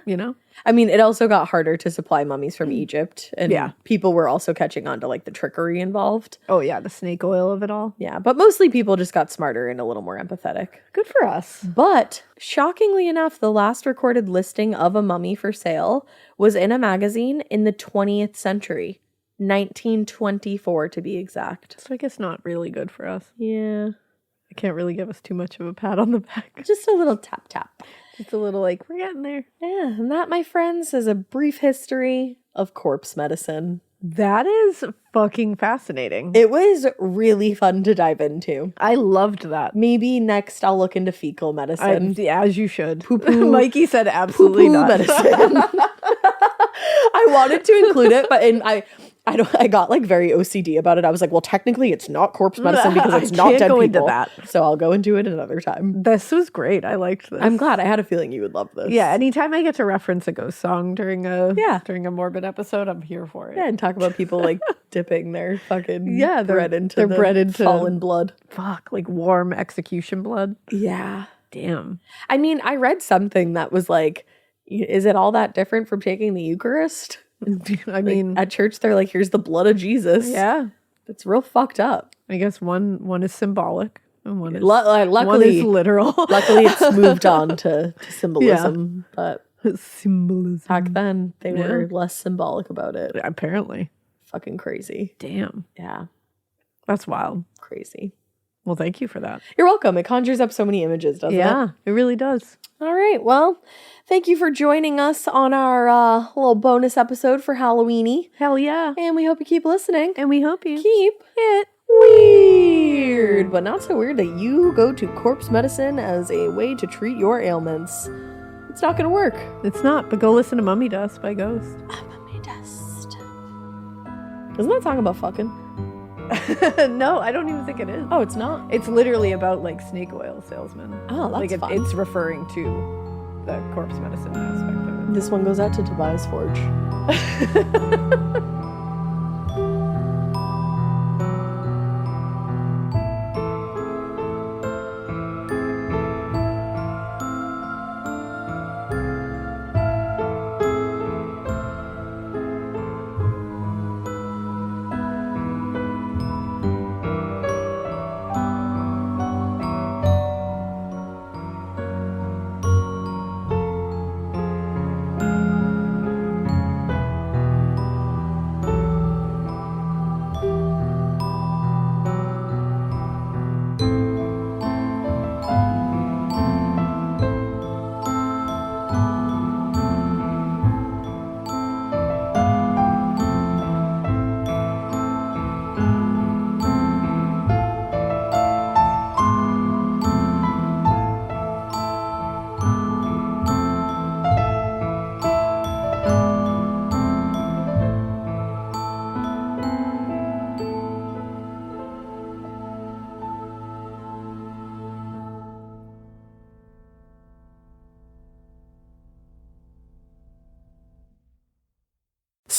I mean, it also got harder to supply mummies from Egypt. And people were also catching on to like the trickery involved. Oh, yeah. The snake oil of it all. Yeah. But mostly people just got smarter and a little more empathetic. Good for us. But shockingly enough, the last recorded listing of a mummy for sale was in a magazine in the 20th century. 1924 to be exact. So I guess not really good for us. Yeah. It can't really give us too much of a pat on the back. Just a little tap tap. Just a little like, we're getting there. Yeah, and that, my friends, is a brief history of corpse medicine. That is fucking fascinating. It was really fun to dive into. I loved that. Maybe next I'll look into fecal medicine. As you should. Poo-poo. Mikie said absolutely Poo-poo not. medicine. I wanted to include it, but I got like very OCD about it. I was like, well, technically it's not corpse medicine because it's not dead people. Into that. So I'll go into it another time. This was great. I liked this. I'm glad. I had a feeling you would love this. Yeah, anytime I get to reference a ghost song during a morbid episode, I'm here for it. Yeah, and talk about people like dipping their fucking bread into their bread into fallen blood. Fuck, like warm execution blood. Yeah. Damn. I mean, I read something that was like, is it all that different from taking the Eucharist? I mean, at church, they're like, here's the blood of Jesus. Yeah. It's real fucked up. I guess one is symbolic and one is, luckily, one is literal. Luckily, it's moved on to symbolism. Yeah. But symbolism. Back then, they were less symbolic about it. Apparently. Fucking crazy. Damn. Yeah. That's wild. Crazy. Well, thank you for that. You're welcome. It conjures up so many images, doesn't it? Yeah, it really does. All right. Well, thank you for joining us on our little bonus episode for Halloweeny. Hell yeah. And we hope you keep listening. And we hope you keep it weird. But not so weird that you go to corpse medicine as a way to treat your ailments. It's not going to work. It's not, but go listen to Mummy Dust by Ghost. Mummy Dust. Isn't that song about fucking? No, I don't even think it is. Oh, it's not? It's literally about like snake oil salesmen. Oh, that's like fun. It's referring to the corpse medicine aspect of it. This one goes out to Tobias Forge.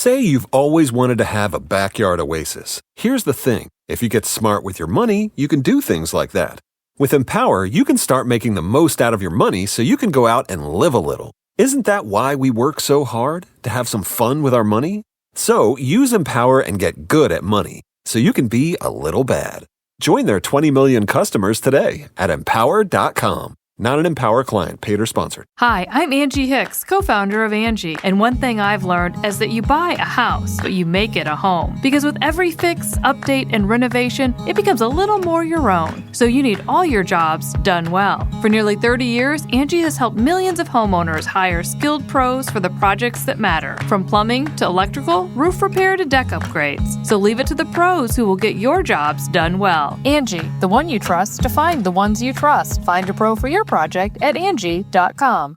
Say you've always wanted to have a backyard oasis. Here's the thing. If you get smart with your money, you can do things like that. With Empower, you can start making the most out of your money so you can go out and live a little. Isn't that why we work so hard? To have some fun with our money? So use Empower and get good at money so you can be a little bad. Join their 20 million customers today at empower.com. Not an Empower client, paid or sponsored. Hi, I'm Angie Hicks, co-founder of Angie. And one thing I've learned is that you buy a house, but you make it a home. Because with every fix, update, and renovation, it becomes a little more your own. So you need all your jobs done well. For nearly 30 years, Angie has helped millions of homeowners hire skilled pros for the projects that matter. From plumbing to electrical, roof repair to deck upgrades. So leave it to the pros who will get your jobs done well. Angie, the one you trust to find the ones you trust. Find a pro for your project at Angie.com.